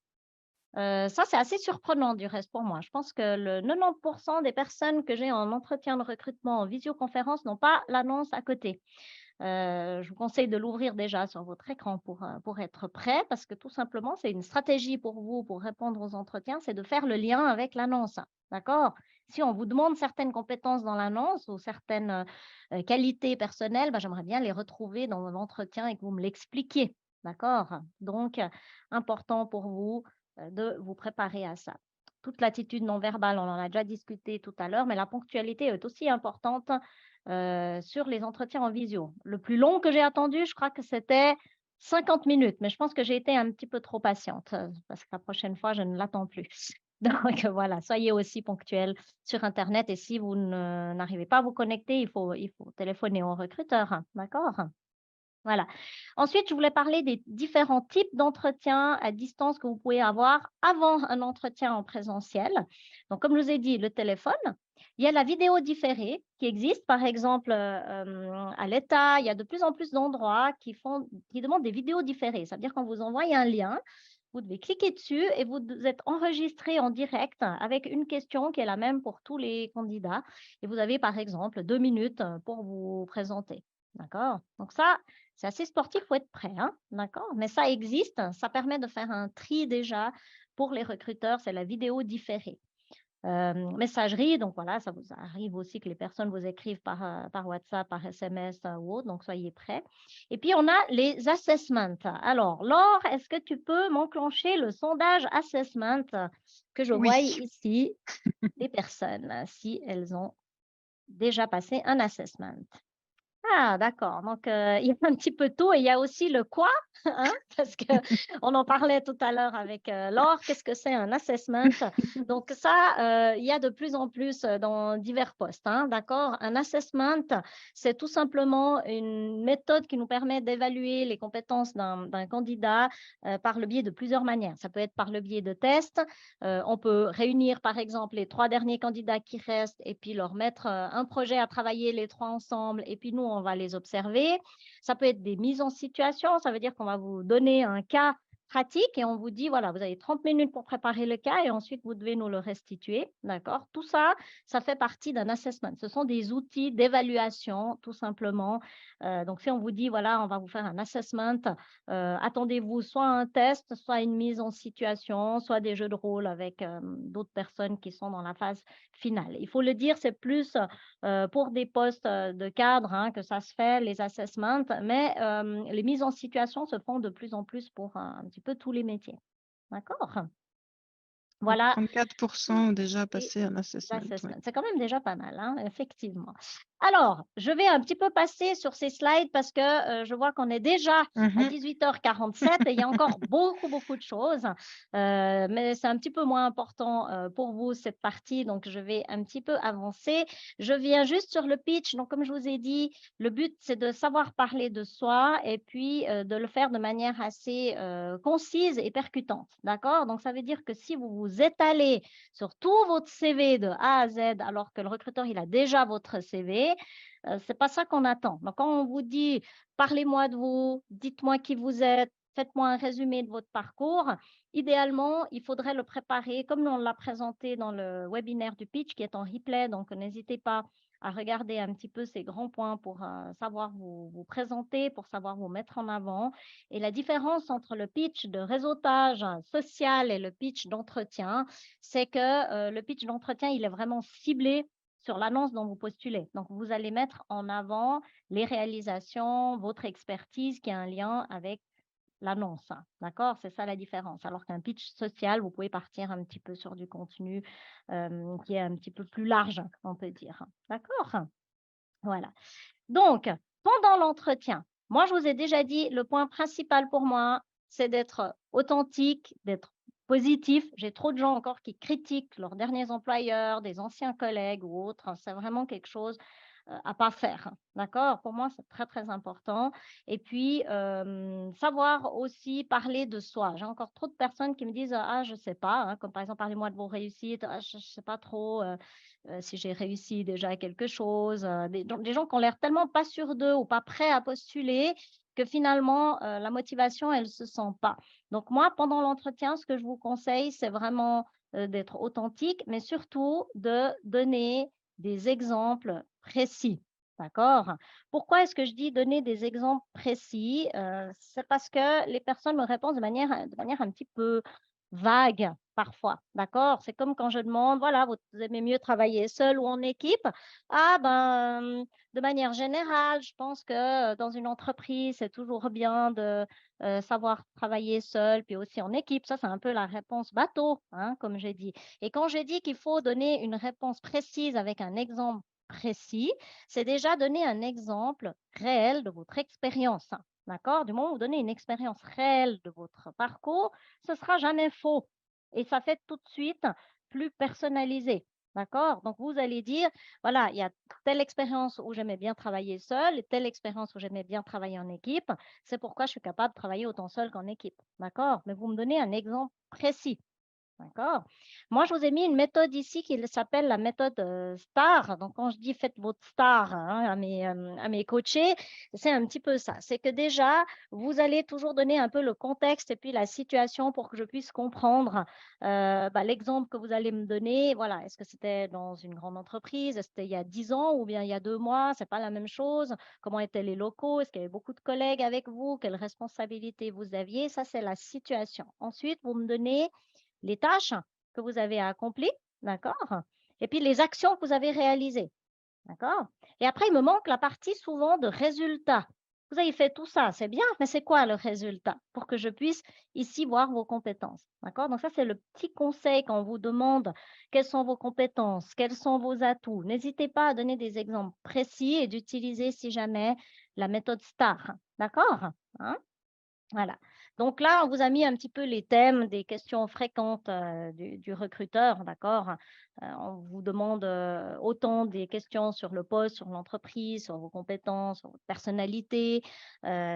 Ça, c'est assez surprenant du reste pour moi. Je pense que le 90 des personnes que j'ai en entretien de recrutement en visioconférence n'ont pas l'annonce à côté. Je vous conseille de l'ouvrir déjà sur votre écran pour être prêt parce que tout simplement, c'est une stratégie pour vous pour répondre aux entretiens, c'est de faire le lien avec l'annonce, d'accord? Si on vous demande certaines compétences dans l'annonce ou certaines, qualités personnelles, bah, j'aimerais bien les retrouver dans l'entretien et que vous me l'expliquiez, d'accord? Donc important pour vous, de vous préparer à ça. Toute l'attitude non verbale, on en a déjà discuté tout à l'heure, mais la ponctualité est aussi importante sur les entretiens en visio. Le plus long que j'ai attendu, je crois que c'était 50 minutes, mais je pense que j'ai été un petit peu trop patiente, parce que la prochaine fois, je ne l'attends plus. Donc voilà, soyez aussi ponctuels sur internet et si vous n'arrivez pas à vous connecter, il faut téléphoner au recruteur, hein, d'accord? Voilà. Ensuite, je voulais parler des différents types d'entretiens à distance que vous pouvez avoir avant un entretien en présentiel. Donc, comme je vous ai dit, le téléphone. Il y a la vidéo différée qui existe, par exemple, à l'État. Il y a de plus en plus d'endroits qui demandent des vidéos différées. Ça veut dire qu'on vous envoie un lien, vous devez cliquer dessus et vous êtes enregistré en direct avec une question qui est la même pour tous les candidats. Et vous avez, par exemple, 2 minutes pour vous présenter. D'accord? Donc ça, C'est assez sportif, il faut être prêt, hein, d'accord? Mais ça existe, ça permet de faire un tri déjà pour les recruteurs, c'est la vidéo différée. Messagerie, donc voilà, ça vous arrive aussi que les personnes vous écrivent par WhatsApp, par SMS, ou autre, donc soyez prêts. Et puis on a les assessments. Alors Laure, est-ce que tu peux m'enclencher le sondage assessment que je Oui. vois ici des personnes, si elles ont déjà passé un assessment? Ah d'accord, donc il y a un petit peu tout et il y a aussi le quoi, hein, parce qu'on en parlait tout à l'heure avec, Laure, qu'est-ce que c'est un assessment? Donc ça, il y a de plus en plus, dans divers postes, hein, d'accord? Un assessment, c'est tout simplement une méthode qui nous permet d'évaluer les compétences d'un candidat, par le biais de plusieurs manières. Ça peut être par le biais de tests, on peut réunir par exemple les 3 derniers candidats qui restent et puis leur mettre, un projet à travailler les 3 ensemble et puis nous, on va les observer. Ça peut être des mises en situation, ça veut dire qu'on va vous donner un cas pratique et on vous dit: «Voilà, vous avez 30 minutes pour préparer le cas et ensuite vous devez nous le restituer», d'accord? Tout ça, ça fait partie d'un assessment. Ce sont des outils d'évaluation tout simplement, donc si on vous dit: «Voilà, on va vous faire un assessment», attendez-vous soit à un test, soit une mise en situation, soit des jeux de rôle avec, d'autres personnes qui sont dans la phase finale. Il faut le dire, c'est plus, pour des postes, de cadre, hein, que ça se fait, les assessments, mais les mises en situation se font de plus en plus pour un petit peu tous les métiers. D'accord? Donc Voilà 34% ont déjà et passé un assessment, ouais. l'assessment. C'est quand même déjà pas mal, hein, effectivement. Alors, je vais un petit peu passer sur ces slides parce que, je vois qu'on est déjà à Mmh. 18h47 et il y a encore beaucoup, beaucoup de choses, mais c'est un petit peu moins important, pour vous cette partie, donc je vais un petit peu avancer. Je viens juste sur le pitch, donc comme je vous ai dit, le but, c'est de savoir parler de soi et puis, de le faire de manière assez, concise et percutante, d'accord? Donc ça veut dire que si vous vous étalez sur tout votre CV de A à Z, alors que le recruteur, il a déjà votre CV, c'est pas ça qu'on attend. Donc quand on vous dit: «Parlez-moi de vous, dites-moi qui vous êtes, faites-moi un résumé de votre parcours», idéalement, il faudrait le préparer comme on l'a présenté dans le webinaire du pitch qui est en replay, donc n'hésitez pas à regarder un petit peu ces grands points pour, savoir vous présenter, pour savoir vous mettre en avant et la différence entre le pitch de réseautage social et le pitch d'entretien, c'est que, le pitch d'entretien, il est vraiment ciblé sur l'annonce dont vous postulez. Donc vous allez mettre en avant les réalisations, votre expertise qui a un lien avec l'annonce, hein, d'accord? C'est ça la différence. Alors qu'un pitch social, vous pouvez partir un petit peu sur du contenu, qui est un petit peu plus large, on peut dire, d'accord? Voilà. Donc, pendant l'entretien, moi, je vous ai déjà dit, le point principal pour moi, c'est d'être authentique, d'être positif. J'ai trop de gens encore qui critiquent leurs derniers employeurs, des anciens collègues ou autres. C'est vraiment quelque chose à pas faire. D'accord? Pour moi, c'est très, très important. Et puis, savoir aussi parler de soi. J'ai encore trop de personnes qui me disent: «Ah, je sais pas», hein, comme par exemple: «Parlez-moi de vos réussites». «Ah, je sais pas trop, si j'ai réussi déjà quelque chose», des gens qui ont l'air tellement pas sûrs d'eux ou pas prêts à postuler que finalement, la motivation, elle se sent pas. Donc moi, pendant l'entretien, ce que je vous conseille, c'est vraiment, d'être authentique, mais surtout de donner des exemples précis. D'accord? Pourquoi est-ce que je dis donner des exemples précis? C'est parce que les personnes me répondent de manière un petit peu vague parfois, d'accord? C'est comme quand je demande: «Voilà, vous aimez mieux travailler seul ou en équipe?» «Ah ben, de manière générale, je pense que, dans une entreprise, c'est toujours bien de, savoir travailler seul, puis aussi en équipe». Ça, c'est un peu la réponse bateau, hein, comme j'ai dit. Et quand j'ai dit qu'il faut donner une réponse précise avec un exemple précis, c'est déjà donner un exemple réel de votre expérience, hein, d'accord? Du moment où vous donnez une expérience réelle de votre parcours, ce sera jamais faux et ça fait tout de suite plus personnalisé, d'accord? Donc vous allez dire: «Voilà, il y a telle expérience où j'aimais bien travailler seul et telle expérience où j'aimais bien travailler en équipe. C'est pourquoi je suis capable de travailler autant seul qu'en équipe», d'accord? Mais vous me donnez un exemple précis. D'accord? Moi, je vous ai mis une méthode ici qui s'appelle la méthode STAR. Donc, quand je dis faites votre STAR hein, à mes coachés, c'est un petit peu ça. C'est que déjà, vous allez toujours donner un peu le contexte et puis la situation pour que je puisse comprendre l'exemple que vous allez me donner. Voilà, est-ce que c'était dans une grande entreprise? Est-ce que c'était il y a 10 ans ou bien il y a 2 mois? C'est pas la même chose. Comment étaient les locaux? Est-ce qu'il y avait beaucoup de collègues avec vous? Quelles responsabilités vous aviez? Ça, c'est la situation. Ensuite, vous me donnez les tâches que vous avez accomplies, d'accord? Et puis les actions que vous avez réalisées, d'accord? Et après, il me manque la partie souvent de résultats. Vous avez fait tout ça, c'est bien, mais c'est quoi le résultat? Pour que je puisse ici voir vos compétences, d'accord? Donc ça, c'est le petit conseil quand on vous demande quelles sont vos compétences, quels sont vos atouts. N'hésitez pas à donner des exemples précis et d'utiliser, si jamais, la méthode STAR, d'accord? Hein? Voilà. Donc là, on vous a mis un petit peu les thèmes des questions fréquentes du recruteur, d'accord? On vous demande autant des questions sur le poste, sur l'entreprise, sur vos compétences, sur votre personnalité,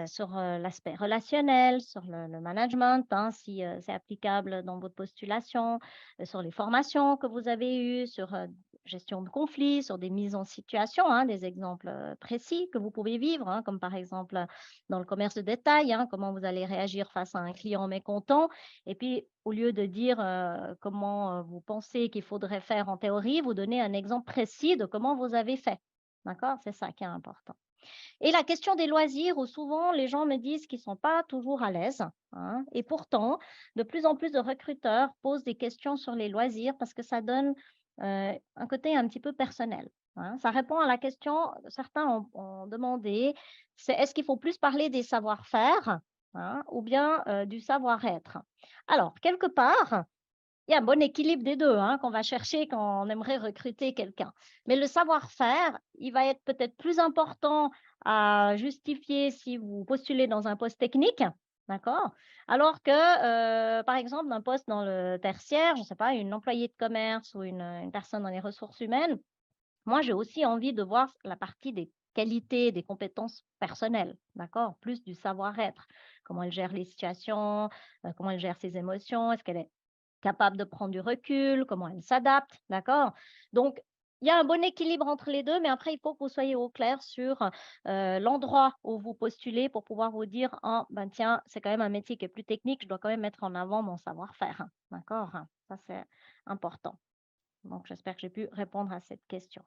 sur l'aspect relationnel, sur le management, hein, si c'est applicable dans votre postulation, sur les formations que vous avez eues, sur gestion de conflits, sur des mises en situation, hein, des exemples précis que vous pouvez vivre, hein, comme par exemple dans le commerce de détail, hein, comment vous allez réagir face à un client mécontent. Et puis, au lieu de dire comment vous pensez qu'il faudrait faire en théorie, vous donnez un exemple précis de comment vous avez fait. D'accord? C'est ça qui est important. Et la question des loisirs, où souvent les gens me disent qu'ils ne sont pas toujours à l'aise, hein, et pourtant, de plus en plus de recruteurs posent des questions sur les loisirs parce que ça donne un côté un petit peu personnel. Hein. Ça répond à la question, certains ont demandé, c'est est-ce qu'il faut plus parler des savoir-faire hein, ou bien du savoir-être. Alors, quelque part, il y a un bon équilibre des 2 hein, qu'on va chercher quand on aimerait recruter quelqu'un. Mais le savoir-faire, il va être peut-être plus important à justifier si vous postulez dans un poste technique, d'accord? Alors que, par exemple, d'un poste dans le tertiaire, je ne sais pas, une employée de commerce ou une personne dans les ressources humaines, moi, j'ai aussi envie de voir la partie des qualités, des compétences personnelles, d'accord? Plus du savoir-être. Comment elle gère les situations, comment elle gère ses émotions, est-ce qu'elle est capable de prendre du recul, comment elle s'adapte, d'accord? Donc, il y a un bon équilibre entre les 2, mais après, il faut que vous soyez au clair sur, l'endroit où vous postulez pour pouvoir vous dire: «Ah, ben, tiens, c'est quand même un métier qui est plus technique, je dois quand même mettre en avant mon savoir-faire», d'accord? Ça, c'est important. Donc, j'espère que j'ai pu répondre à cette question.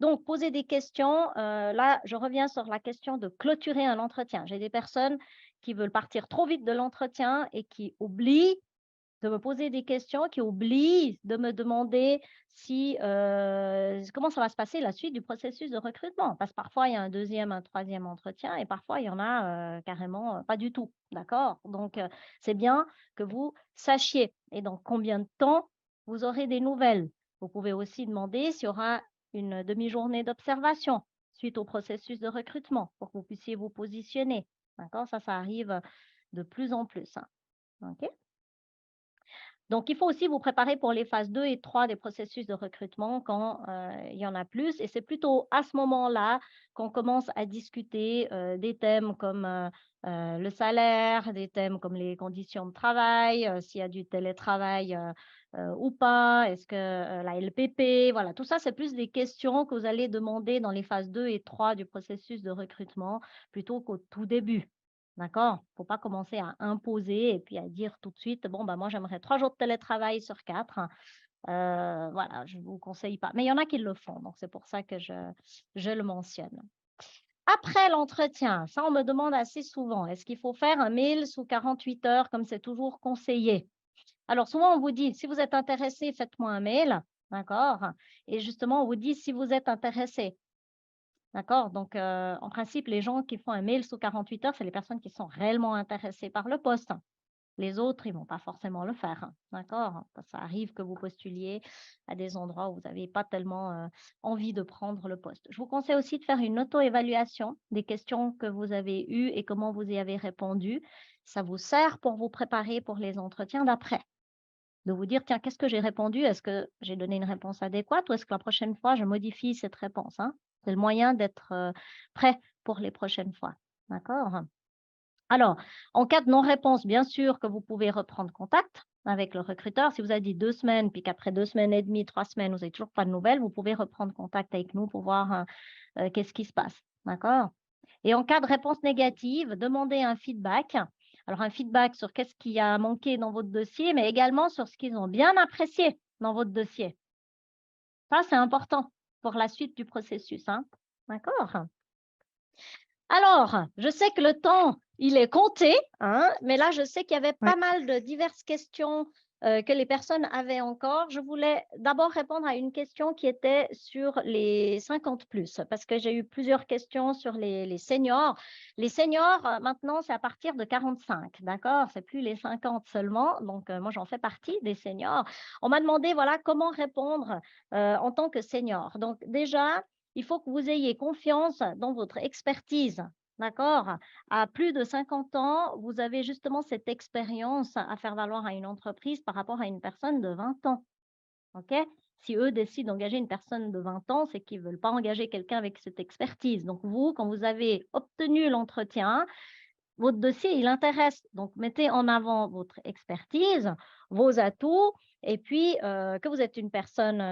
Donc, poser des questions, là, je reviens sur la question de clôturer un entretien. J'ai des personnes qui veulent partir trop vite de l'entretien et qui oublient de me poser des questions, qui oublient de me demander si, comment ça va se passer la suite du processus de recrutement. Parce que parfois, il y a un deuxième, un troisième entretien et parfois, il y en a, carrément, pas du tout, d'accord? Donc, c'est bien que vous sachiez et dans combien de temps vous aurez des nouvelles. Vous pouvez aussi demander s'il y aura une demi-journée d'observation suite au processus de recrutement pour que vous puissiez vous positionner, d'accord? Ça arrive, de plus en plus, hein, OK? Donc, il faut aussi vous préparer pour les phases 2 et 3 des processus de recrutement quand, il y en a plus et c'est plutôt à ce moment-là qu'on commence à discuter, des thèmes comme, le salaire, des thèmes comme les conditions de travail, s'il y a du télétravail, ou pas, est-ce que, la LPP, voilà, tout ça, c'est plus des questions que vous allez demander dans les phases 2 et 3 du processus de recrutement plutôt qu'au tout début. D'accord? Il ne faut pas commencer à imposer et puis à dire tout de suite: «Bon, bah, moi, j'aimerais 3 jours de télétravail sur 4. Voilà, je ne vous conseille pas. Mais il y en a qui le font, donc c'est pour ça que je le mentionne. Après l'entretien, ça, on me demande assez souvent: «Est-ce qu'il faut faire un mail sous 48 heures comme c'est toujours conseillé?» Alors souvent, on vous dit: «Si vous êtes intéressé, faites-moi un mail», d'accord? Et justement, on vous dit: «Si vous êtes intéressé». D'accord? Donc, en principe, les gens qui font un mail sous 48 heures, c'est les personnes qui sont réellement intéressées par le poste. Les autres, ils vont pas forcément le faire, d'accord? Ça arrive que vous postuliez à des endroits où vous n'avez pas tellement, envie de prendre le poste. Je vous conseille aussi de faire une auto-évaluation des questions que vous avez eues et comment vous y avez répondu. Ça vous sert pour vous préparer pour les entretiens d'après. De vous dire: «Tiens, qu'est-ce que j'ai répondu? Est-ce que j'ai donné une réponse adéquate ou est-ce que la prochaine fois, je modifie cette réponse?» hein? C'est le moyen d'être, prêt pour les prochaines fois. D'accord? Alors, en cas de non-réponse, bien sûr que vous pouvez reprendre contact avec le recruteur. Si vous avez dit 2 semaines, puis qu'après 2 semaines et demie, 3 semaines, vous n'avez toujours pas de nouvelles, vous pouvez reprendre contact avec nous pour voir, qu'est-ce qui se passe, d'accord? Et en cas de réponse négative, demandez un feedback. Alors un feedback sur qu'est-ce qui a manqué dans votre dossier, mais également sur ce qu'ils ont bien apprécié dans votre dossier. Ça, c'est important pour la suite du processus, hein, d'accord? Alors, je sais que le temps, il est compté, hein, mais là, je sais qu'il y avait Ouais. pas mal de diverses questions que les personnes avaient encore. Je voulais d'abord répondre à une question qui était sur les 50 plus, parce que j'ai eu plusieurs questions sur les seniors. Les seniors, maintenant, c'est à partir de 45, d'accord? C'est plus les 50 seulement. Donc, moi, j'en fais partie des seniors. On m'a demandé, voilà, comment répondre en tant que senior. Donc, déjà, il faut que vous ayez confiance dans votre expertise, d'accord? À plus de 50 ans, vous avez justement cette expérience à faire valoir à une entreprise par rapport à une personne de 20 ans, OK? Si eux décident d'engager une personne de 20 ans, c'est qu'ils ne veulent pas engager quelqu'un avec cette expertise. Donc vous, quand vous avez obtenu l'entretien, votre dossier, il intéresse. Donc, mettez en avant votre expertise, vos atouts et puis que vous êtes une personne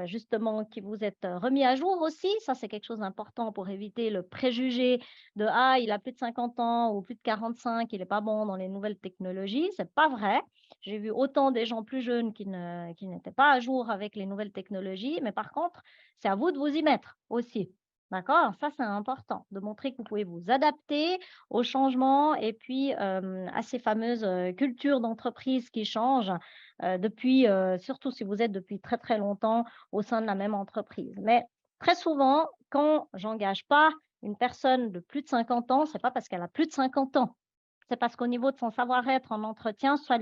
justement qui vous êtes remis à jour aussi. Ça, c'est quelque chose d'important pour éviter le préjugé de ah, il a plus de 50 ans ou plus de 45, il n'est pas bon dans les nouvelles technologies. C'est pas vrai. J'ai vu autant des gens plus jeunes qui n'étaient pas à jour avec les nouvelles technologies, mais par contre, c'est à vous de vous y mettre aussi. D'accord? Ça, c'est important de montrer que vous pouvez vous adapter au changement et puis, à ces fameuses, cultures d'entreprise qui changent, depuis, surtout si vous êtes depuis très, très longtemps au sein de la même entreprise. Mais très souvent, quand j'engage pas une personne de plus de 50 ans, c'est pas parce qu'elle a plus de 50 ans. C'est parce qu'au niveau de son savoir-être en entretien, soit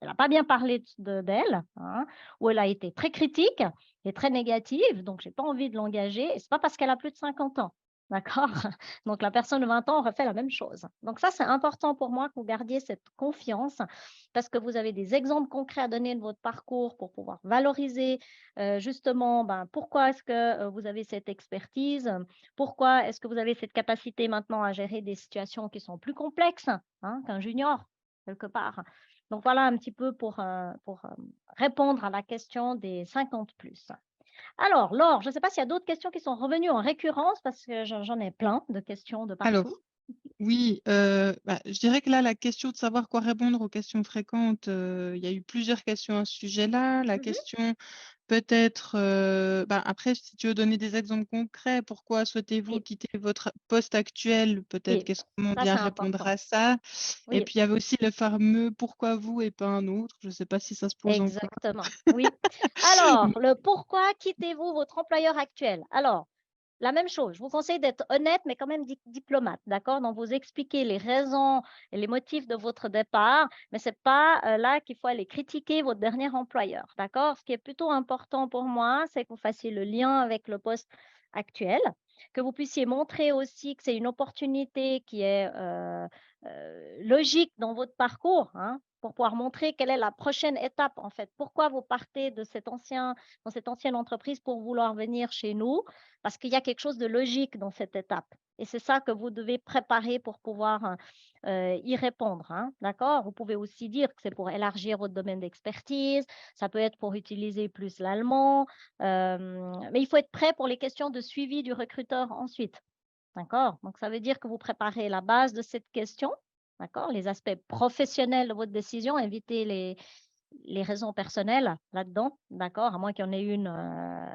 elle a pas bien parlé d'elle, hein, ou elle a été très critique et très négative, donc j'ai pas envie de l'engager et c'est pas parce qu'elle a plus de 50 ans, d'accord? Donc la personne de 20 ans aurait fait la même chose. Donc ça, c'est important pour moi que vous gardiez cette confiance parce que vous avez des exemples concrets à donner de votre parcours pour pouvoir valoriser, justement, ben, pourquoi est-ce que, vous avez cette expertise? Pourquoi est-ce que vous avez cette capacité maintenant à gérer des situations qui sont plus complexes, hein, qu'un junior, quelque part? Donc voilà un petit peu pour répondre à la question des 50 plus. Alors Laure, je ne sais pas s'il y a d'autres questions qui sont revenues en récurrence parce que j'en ai plein de questions de partout. Alors, oui, je dirais que là, la question de savoir quoi répondre aux questions fréquentes, il y a eu plusieurs questions à ce sujet-là. La Mmh. question peut-être, après, si tu veux donner des exemples concrets, pourquoi souhaitez-vous Oui, quitter votre poste actuel? Peut-être oui, comment ça bien c'est répondre important. à ça? Et Oui. puis, il y avait aussi le fameux «Pourquoi vous et pas un autre?» Je ne sais pas si ça se pose encore. Exactement, oui. Alors, le pourquoi quittez-vous votre employeur actuel? Alors, la même chose, je vous conseille d'être honnête, mais quand même diplomate, d'accord? Donc, vous expliquez les raisons et les motifs de votre départ, mais c'est pas là qu'il faut aller critiquer votre dernier employeur, d'accord? Ce qui est plutôt important pour moi, c'est que vous fassiez le lien avec le poste actuel, que vous puissiez montrer aussi que c'est une opportunité qui est logique dans votre parcours, hein, pour pouvoir montrer quelle est la prochaine étape en fait. Pourquoi vous partez de dans cette ancienne entreprise pour vouloir venir chez nous? Parce qu'il y a quelque chose de logique dans cette étape. Et c'est ça que vous devez préparer pour pouvoir y répondre, hein, d'accord? Vous pouvez aussi dire que c'est pour élargir votre domaine d'expertise, ça peut être pour utiliser plus l'allemand, mais il faut être prêt pour les questions de suivi du recruteur ensuite. D'accord? Donc ça veut dire que vous préparez la base de cette question, d'accord? Les aspects professionnels de votre décision, évitez les raisons personnelles là-dedans, d'accord? À moins qu'il y en ait une,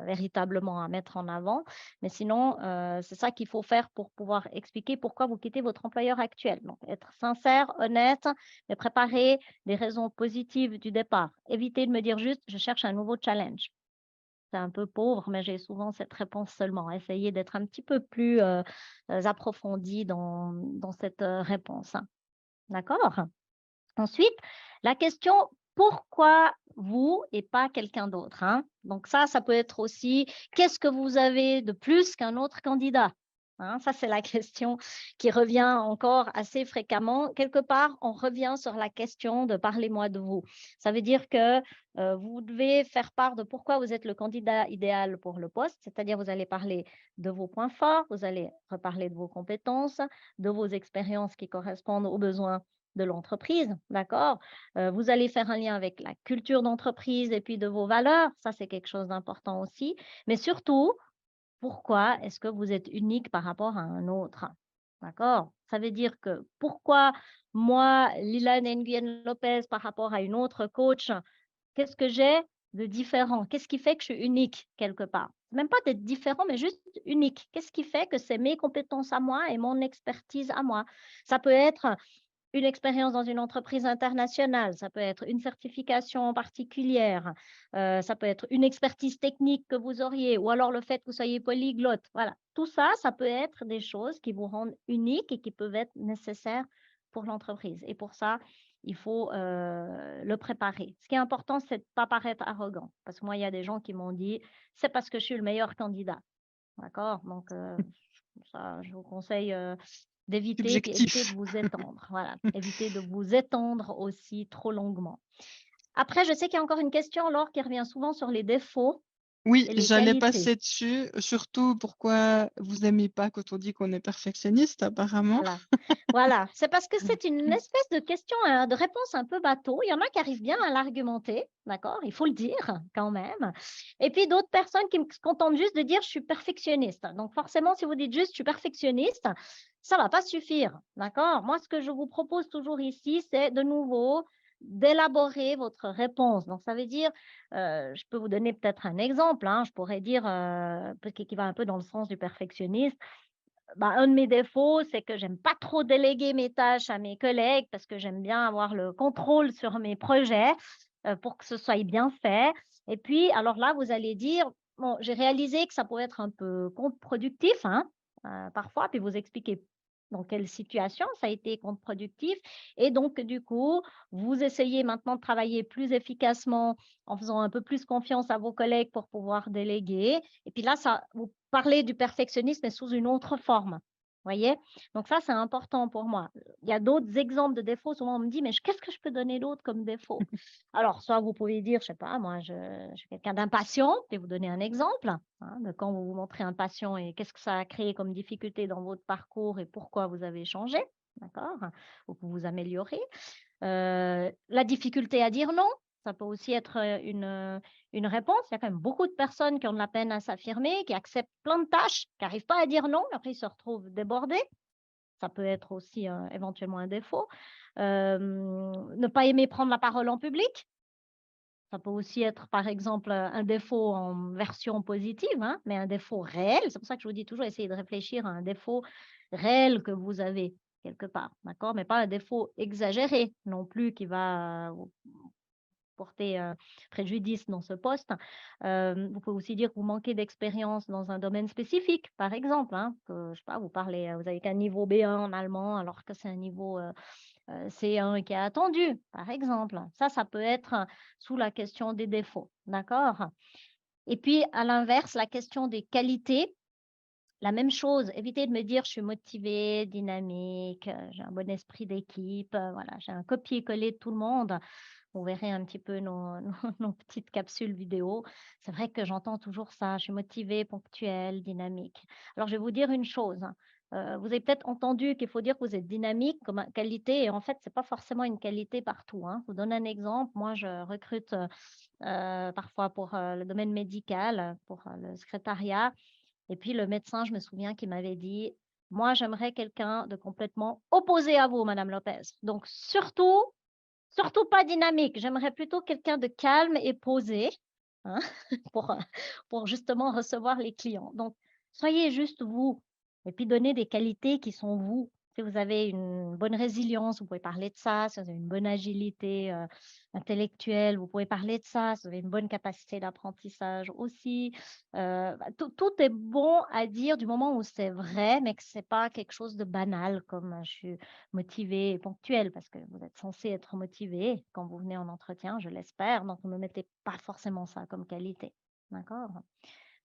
véritablement à mettre en avant. Mais sinon, c'est ça qu'il faut faire pour pouvoir expliquer pourquoi vous quittez votre employeur actuel. Donc être sincère, honnête, mais préparer des raisons positives du départ. Évitez de me dire juste: «Je cherche un nouveau challenge». C'est un peu pauvre, mais j'ai souvent cette réponse seulement. Essayez d'être un petit peu plus, approfondi dans cette, réponse, hein. D'accord? Ensuite, la question: «Pourquoi vous et pas quelqu'un d'autre?» hein? Donc ça peut être aussi: «Qu'est-ce que vous avez de plus qu'un autre candidat?» Hein, ça, c'est la question qui revient encore assez fréquemment. Quelque part, on revient sur la question de «parlez-moi de vous». Ça veut dire que, vous devez faire part de pourquoi vous êtes le candidat idéal pour le poste, c'est-à-dire vous allez parler de vos points forts, vous allez reparler de vos compétences, de vos expériences qui correspondent aux besoins de l'entreprise, d'accord? Vous allez faire un lien avec la culture d'entreprise et puis de vos valeurs, ça, c'est quelque chose d'important aussi. Mais surtout, pourquoi est-ce que vous êtes unique par rapport à un autre? D'accord? Ça veut dire que pourquoi moi, Lila Nguyen Lopez, par rapport à une autre coach, qu'est-ce que j'ai de différent? Qu'est-ce qui fait que je suis unique quelque part? Même pas d'être différent, mais juste unique. Qu'est-ce qui fait que c'est mes compétences à moi et mon expertise à moi? Ça peut être une expérience dans une entreprise internationale, ça peut être une certification particulière, ça peut être une expertise technique que vous auriez ou alors le fait que vous soyez polyglotte. Voilà, tout ça, ça peut être des choses qui vous rendent unique et qui peuvent être nécessaires pour l'entreprise et pour ça, il faut, le préparer. Ce qui est important, c'est de ne pas paraître arrogant parce que moi, il y a des gens qui m'ont dit: «C'est parce que je suis le meilleur candidat». D'accord? Donc ça, je vous conseille, d'éviter, puis éviter de Subjectif. vous étendre. Voilà, éviter de vous étendre aussi trop longuement. Après, je sais qu'il y a encore une question, Laure, qui revient souvent sur les défauts Oui, et les j'allais qualités. passer dessus, surtout pourquoi vous aimez pas quand on dit qu'on est perfectionniste apparemment. Voilà. Voilà, c'est parce que c'est une espèce de question, de réponse un peu bateau. Il y en a qui arrivent bien à l'argumenter, d'accord? Il faut le dire quand même. Et puis d'autres personnes qui se contentent juste de dire: «Je suis perfectionniste». Donc forcément, si vous dites juste: «Je suis perfectionniste», ça va pas suffire, d'accord? Moi, ce que je vous propose toujours ici, c'est de nouveau d'élaborer votre réponse. Donc ça veut dire, je peux vous donner peut-être un exemple, hein, je pourrais dire, qui va un peu dans le sens du perfectionniste. Bah, un de mes défauts, c'est que j'aime pas trop déléguer mes tâches à mes collègues parce que j'aime bien avoir le contrôle sur mes projets, pour que ce soit bien fait et puis alors là, vous allez dire: «Bon, j'ai réalisé que ça pouvait être un peu contre-productif, hein, parfois», puis vous expliquez dans quelle situation ça a été contre-productif et donc du coup, vous essayez maintenant de travailler plus efficacement en faisant un peu plus confiance à vos collègues pour pouvoir déléguer et puis là, ça vous parlez du perfectionnisme, mais sous une autre forme, voyez? Donc ça, c'est important pour moi. Il y a d'autres exemples de défauts, souvent on me dit: «Mais qu'est-ce que je peux donner d'autre comme défaut?» Alors soit vous pouvez dire, je sais pas moi, je suis quelqu'un d'impatient et vous donner un exemple, hein, de quand vous vous montrez impatient et qu'est-ce que ça a créé comme difficulté dans votre parcours et pourquoi vous avez changé, d'accord? Ou que vous améliorez. La difficulté à dire non, ça peut aussi être, une réponse. Il y a quand même beaucoup de personnes qui ont de la peine à s'affirmer, qui acceptent plein de tâches, qui n'arrivent pas à dire non, après ils se retrouvent débordés. Ça peut être aussi, éventuellement un défaut. Ne pas aimer prendre la parole en public, ça peut aussi être, par exemple, un défaut en version positive, hein, mais un défaut réel. C'est pour ça que je vous dis toujours, essayez de réfléchir à un défaut réel que vous avez quelque part, d'accord? Mais pas un défaut exagéré non plus qui va, vous porter, préjudice dans ce poste. Vous pouvez aussi dire que vous manquez d'expérience dans un domaine spécifique, par exemple, hein, que je sais pas, vous parlez, vous avez qu'un niveau B1 en allemand alors que c'est un niveau, C1 qui est attendu, par exemple. Ça peut être sous la question des défauts, d'accord? Et puis à l'inverse, la question des qualités, la même chose. Évitez de me dire: «Je suis motivée, dynamique, j'ai un bon esprit d'équipe, voilà, j'ai un copier-coller de tout le monde». Vous verrez un petit peu nos petites capsules vidéo. C'est vrai que j'entends toujours ça: «Je suis motivée, ponctuelle, dynamique». Alors je vais vous dire une chose, hein, vous avez peut-être entendu qu'il faut dire que vous êtes dynamique comme qualité et en fait, c'est pas forcément une qualité partout, hein. Je vous donne un exemple, moi je recrute, parfois pour, le domaine médical, pour, le secrétariat et puis le médecin, je me souviens qu'il m'avait dit: «Moi, j'aimerais quelqu'un de complètement opposé à vous, madame Lopez. Donc surtout pas dynamique. J'aimerais plutôt quelqu'un de calme et posé, hein, pour, pour justement recevoir les clients. Donc soyez juste vous et puis donnez des qualités qui sont vous. Si vous avez une bonne résilience, vous pouvez parler de ça. Si vous avez une bonne agilité, intellectuelle, vous pouvez parler de ça. Si vous avez une bonne capacité d'apprentissage aussi, tout est bon à dire du moment où c'est vrai, mais que c'est pas quelque chose de banal comme, je suis motivé et ponctuel parce que vous êtes censé être motivé quand vous venez en entretien, je l'espère, donc ne mettez pas forcément ça comme qualité. D'accord?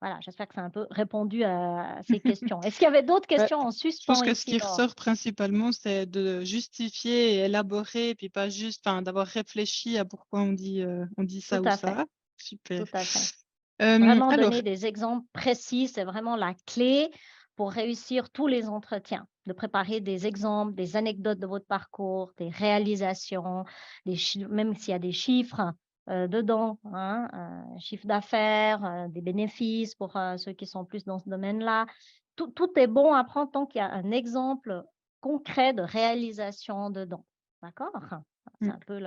Voilà, j'espère que ça a un peu répondu à ces questions. Est-ce qu'il y avait d'autres Bah, questions en je pense suspens que ce ici, qui Laure? ressort principalement, c'est de justifier et élaborer, puis pas juste, enfin, d'avoir réfléchi à pourquoi on dit Tout ça ou à fait, ça. Super. tout à fait. Vraiment Alors, donner des exemples précis, c'est vraiment la clé pour réussir tous les entretiens, de préparer des exemples, des anecdotes de votre parcours, des réalisations, même s'il y a des chiffres dedans, hein, chiffre d'affaires, des bénéfices pour ceux qui sont plus dans ce domaine-là. Tout est bon à prendre tant qu'il y a un exemple concret de réalisation dedans. D'accord? C'est mmh, un peu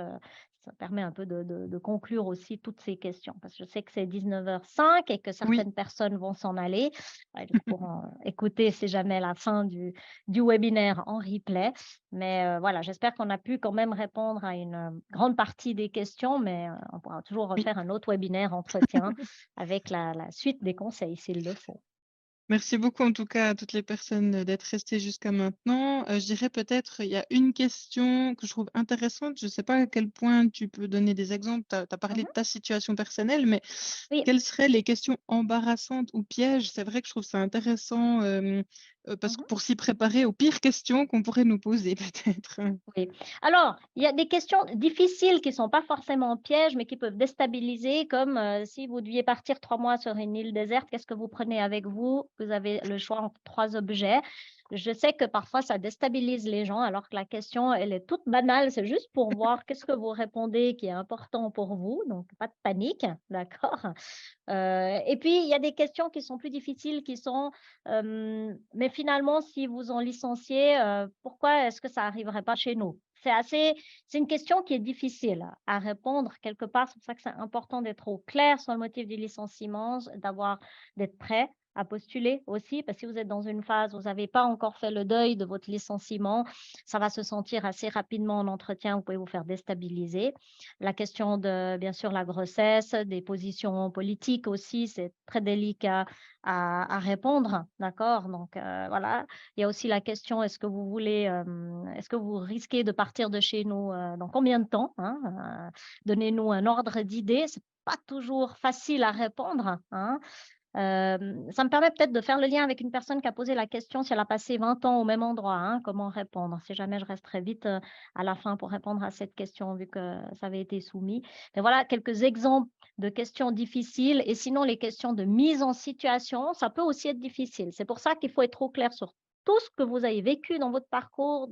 ça permet un peu de conclure aussi toutes ces questions, parce que je sais que c'est 19h05 et que oui. certaines personnes vont s'en aller. Ouais, donc pourront écouter si jamais la fin du webinaire en replay. Mais voilà, j'espère qu'on a pu quand même répondre à une grande partie des questions, mais on pourra toujours Oui. refaire un autre webinaire entretien avec la suite des conseils s'il le faut. Merci beaucoup en tout cas à toutes les personnes d'être restées jusqu'à maintenant. Je dirais peut-être, il y a une question que je trouve intéressante. Je ne sais pas à quel point tu peux donner des exemples. Tu as parlé de Mhm. ta situation personnelle, mais Oui. quelles seraient les questions embarrassantes ou pièges? C'est vrai que je trouve ça intéressant, parce que Mhm. pour s'y préparer aux pires questions qu'on pourrait nous poser peut-être. Oui. Alors, il y a des questions difficiles qui ne sont pas forcément pièges, mais qui peuvent déstabiliser, comme si vous deviez partir 3 mois sur une île déserte, qu'est-ce que vous prenez avec vous? Vous avez le choix entre 3 objets. Je sais que parfois, ça déstabilise les gens, alors que la question, elle est toute banale. C'est juste pour voir qu'est-ce que vous répondez qui est important pour vous. Donc, pas de panique, d'accord? Et puis, il y a des questions qui sont plus difficiles, qui sont mais finalement, si vous en licenciez, pourquoi est-ce que ça arriverait pas chez nous? C'est une question qui est difficile à répondre quelque part. C'est pour ça que c'est important d'être au clair sur le motif du licenciement, d'être prêt à postuler aussi, parce que si vous êtes dans une phase où vous n'avez pas encore fait le deuil de votre licenciement, ça va se sentir assez rapidement en entretien, vous pouvez vous faire déstabiliser. La question de, bien sûr, la grossesse, des positions politiques aussi, c'est très délicat à répondre, d'accord? Donc, voilà. Il y a aussi la question, est-ce que vous risquez de partir de chez nous, dans combien de temps, hein? Donnez-nous un ordre d'idée. C'est pas toujours facile à répondre, hein. Ça me permet peut-être de faire le lien avec une personne qui a posé la question si elle a passé 20 ans au même endroit, hein, comment répondre? Si jamais je resterai vite, à la fin pour répondre à cette question vu que ça avait été soumis. Mais voilà quelques exemples de questions difficiles et sinon les questions de mise en situation, ça peut aussi être difficile. C'est pour ça qu'il faut être au clair sur tout ce que vous avez vécu dans votre parcours,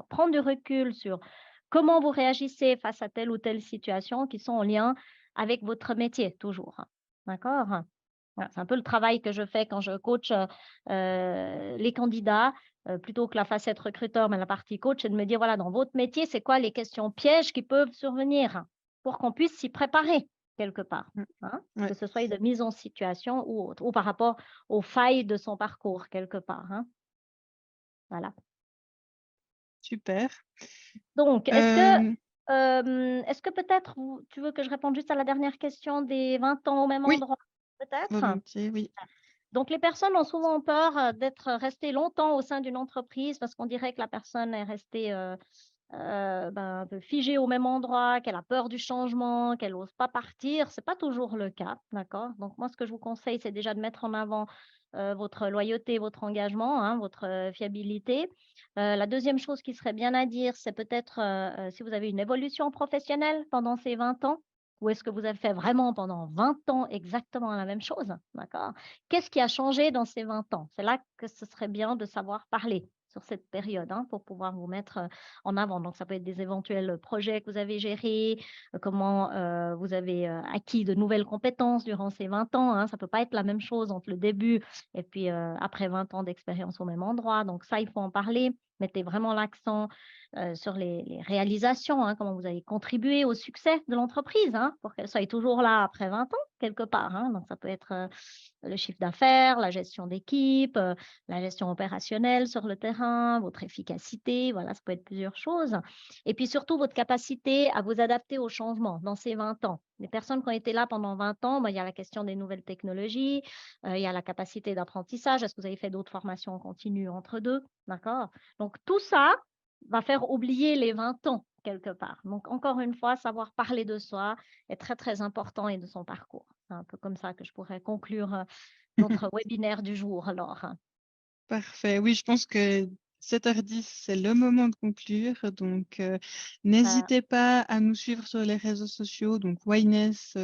prendre du recul sur comment vous réagissez face à telle ou telle situation qui sont en lien avec votre métier toujours, hein. D'accord? Voilà, c'est un peu le travail que je fais quand je coach, les candidats, plutôt que la facette recruteur, mais la partie coach, c'est de me dire: «Voilà, dans votre métier, c'est quoi les questions pièges qui peuvent survenir?» pour qu'on puisse s'y préparer quelque part, Mmh, hein? Que ouais, ce soit de mise en situation ou autre, ou par rapport aux failles de son parcours quelque part, hein. Voilà. super. Donc Hem, est-ce que peut-être tu veux que je réponde juste à la dernière question des 20 ans au même oui, endroit, peut-être? volontiers, oui. Donc les personnes ont souvent peur, d'être restées longtemps au sein d'une entreprise parce qu'on dirait que la personne est restée, ben, un peu figée au même endroit, qu'elle a peur du changement, qu'elle n'ose pas partir. C'est pas toujours le cas, d'accord? Donc moi, ce que je vous conseille, c'est déjà de mettre en avant, votre loyauté, votre engagement, hein, votre, fiabilité. La deuxième chose qui serait bien à dire, c'est peut-être, si vous avez une évolution professionnelle pendant ces 20 ans ou est-ce que vous avez fait vraiment pendant 20 ans exactement la même chose? D'accord? Qu'est-ce qui a changé dans ces 20 ans? C'est là que ce serait bien de savoir parler sur cette période, hein, pour pouvoir vous mettre, en avant. Donc ça peut être des éventuels projets que vous avez gérés, comment, vous avez, acquis de nouvelles compétences durant ces 20 ans, hein. Ça peut pas être la même chose entre le début et puis, après 20 ans d'expérience au même endroit. Donc ça, il faut en parler. Mettez vraiment l'accent, sur les réalisations, hein, comment vous avez contribué au succès de l'entreprise, hein, pour qu'elle soit toujours là après 20 ans quelque part, hein. Donc ça peut être, le chiffre d'affaires, la gestion d'équipe, la gestion opérationnelle sur le terrain, votre efficacité, voilà, ça peut être plusieurs choses. Et puis surtout votre capacité à vous adapter au changement dans ces 20 ans. Les personnes qui ont été là pendant 20 ans, bah, il y a la question des nouvelles technologies, il y a la capacité d'apprentissage. Est-ce que vous avez fait d'autres formations en continu entre 2? D'accord? Donc tout ça va faire oublier les 20 ans. quelque part. Donc, encore une fois, savoir parler de soi est très, très important et de son parcours. C'est un peu comme ça que je pourrais conclure notre webinaire du jour alors. Parfait. Oui, je pense que 7h10, c'est le moment de conclure. Donc, Euh, n'hésitez pas à nous suivre sur les réseaux sociaux. Donc, Wyness,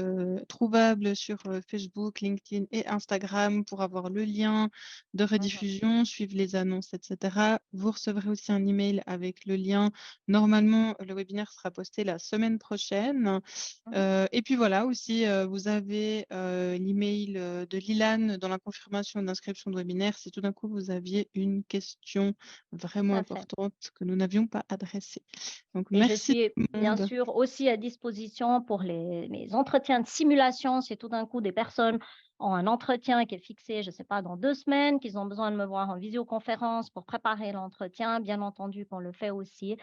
trouvable sur Facebook, LinkedIn et Instagram pour avoir le lien de mhm, rediffusion, suivre les annonces, etc. Vous recevrez aussi un email avec le lien. Normalement, le webinaire sera posté la semaine prochaine. mhm. Et puis voilà, aussi, vous avez l'email de Lilan dans la confirmation d'inscription de webinaire si tout d'un coup vous aviez une question Tout vraiment à fait. importante que nous n'avions pas adressée. Donc, Et je merci suis tout le bien monde. sûr aussi à disposition pour les entretiens de simulation. Si tout d'un coup des personnes ont un entretien qui est fixé, je ne sais pas, dans 2 semaines, qu'ils ont besoin de me voir en visioconférence pour préparer l'entretien, bien entendu qu'on le fait aussi.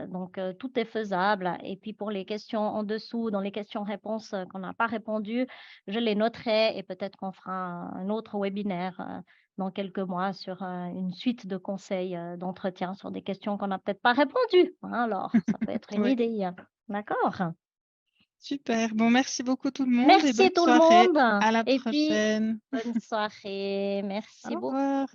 Donc, tout est faisable. Et puis pour les questions en dessous, dans les questions-réponses qu'on n'a pas répondu, je les noterai et peut-être qu'on fera un autre webinaire dans quelques mois sur une suite de conseils d'entretien sur des questions qu'on n'a peut-être pas répondues, hein. Alors, ça peut être une Ouais, idée. D'accord. super. Bon, merci beaucoup tout le monde et bonne Merci tout le soirée. monde. À la Et puis, prochaine. bonne soirée. Merci Au beaucoup. revoir.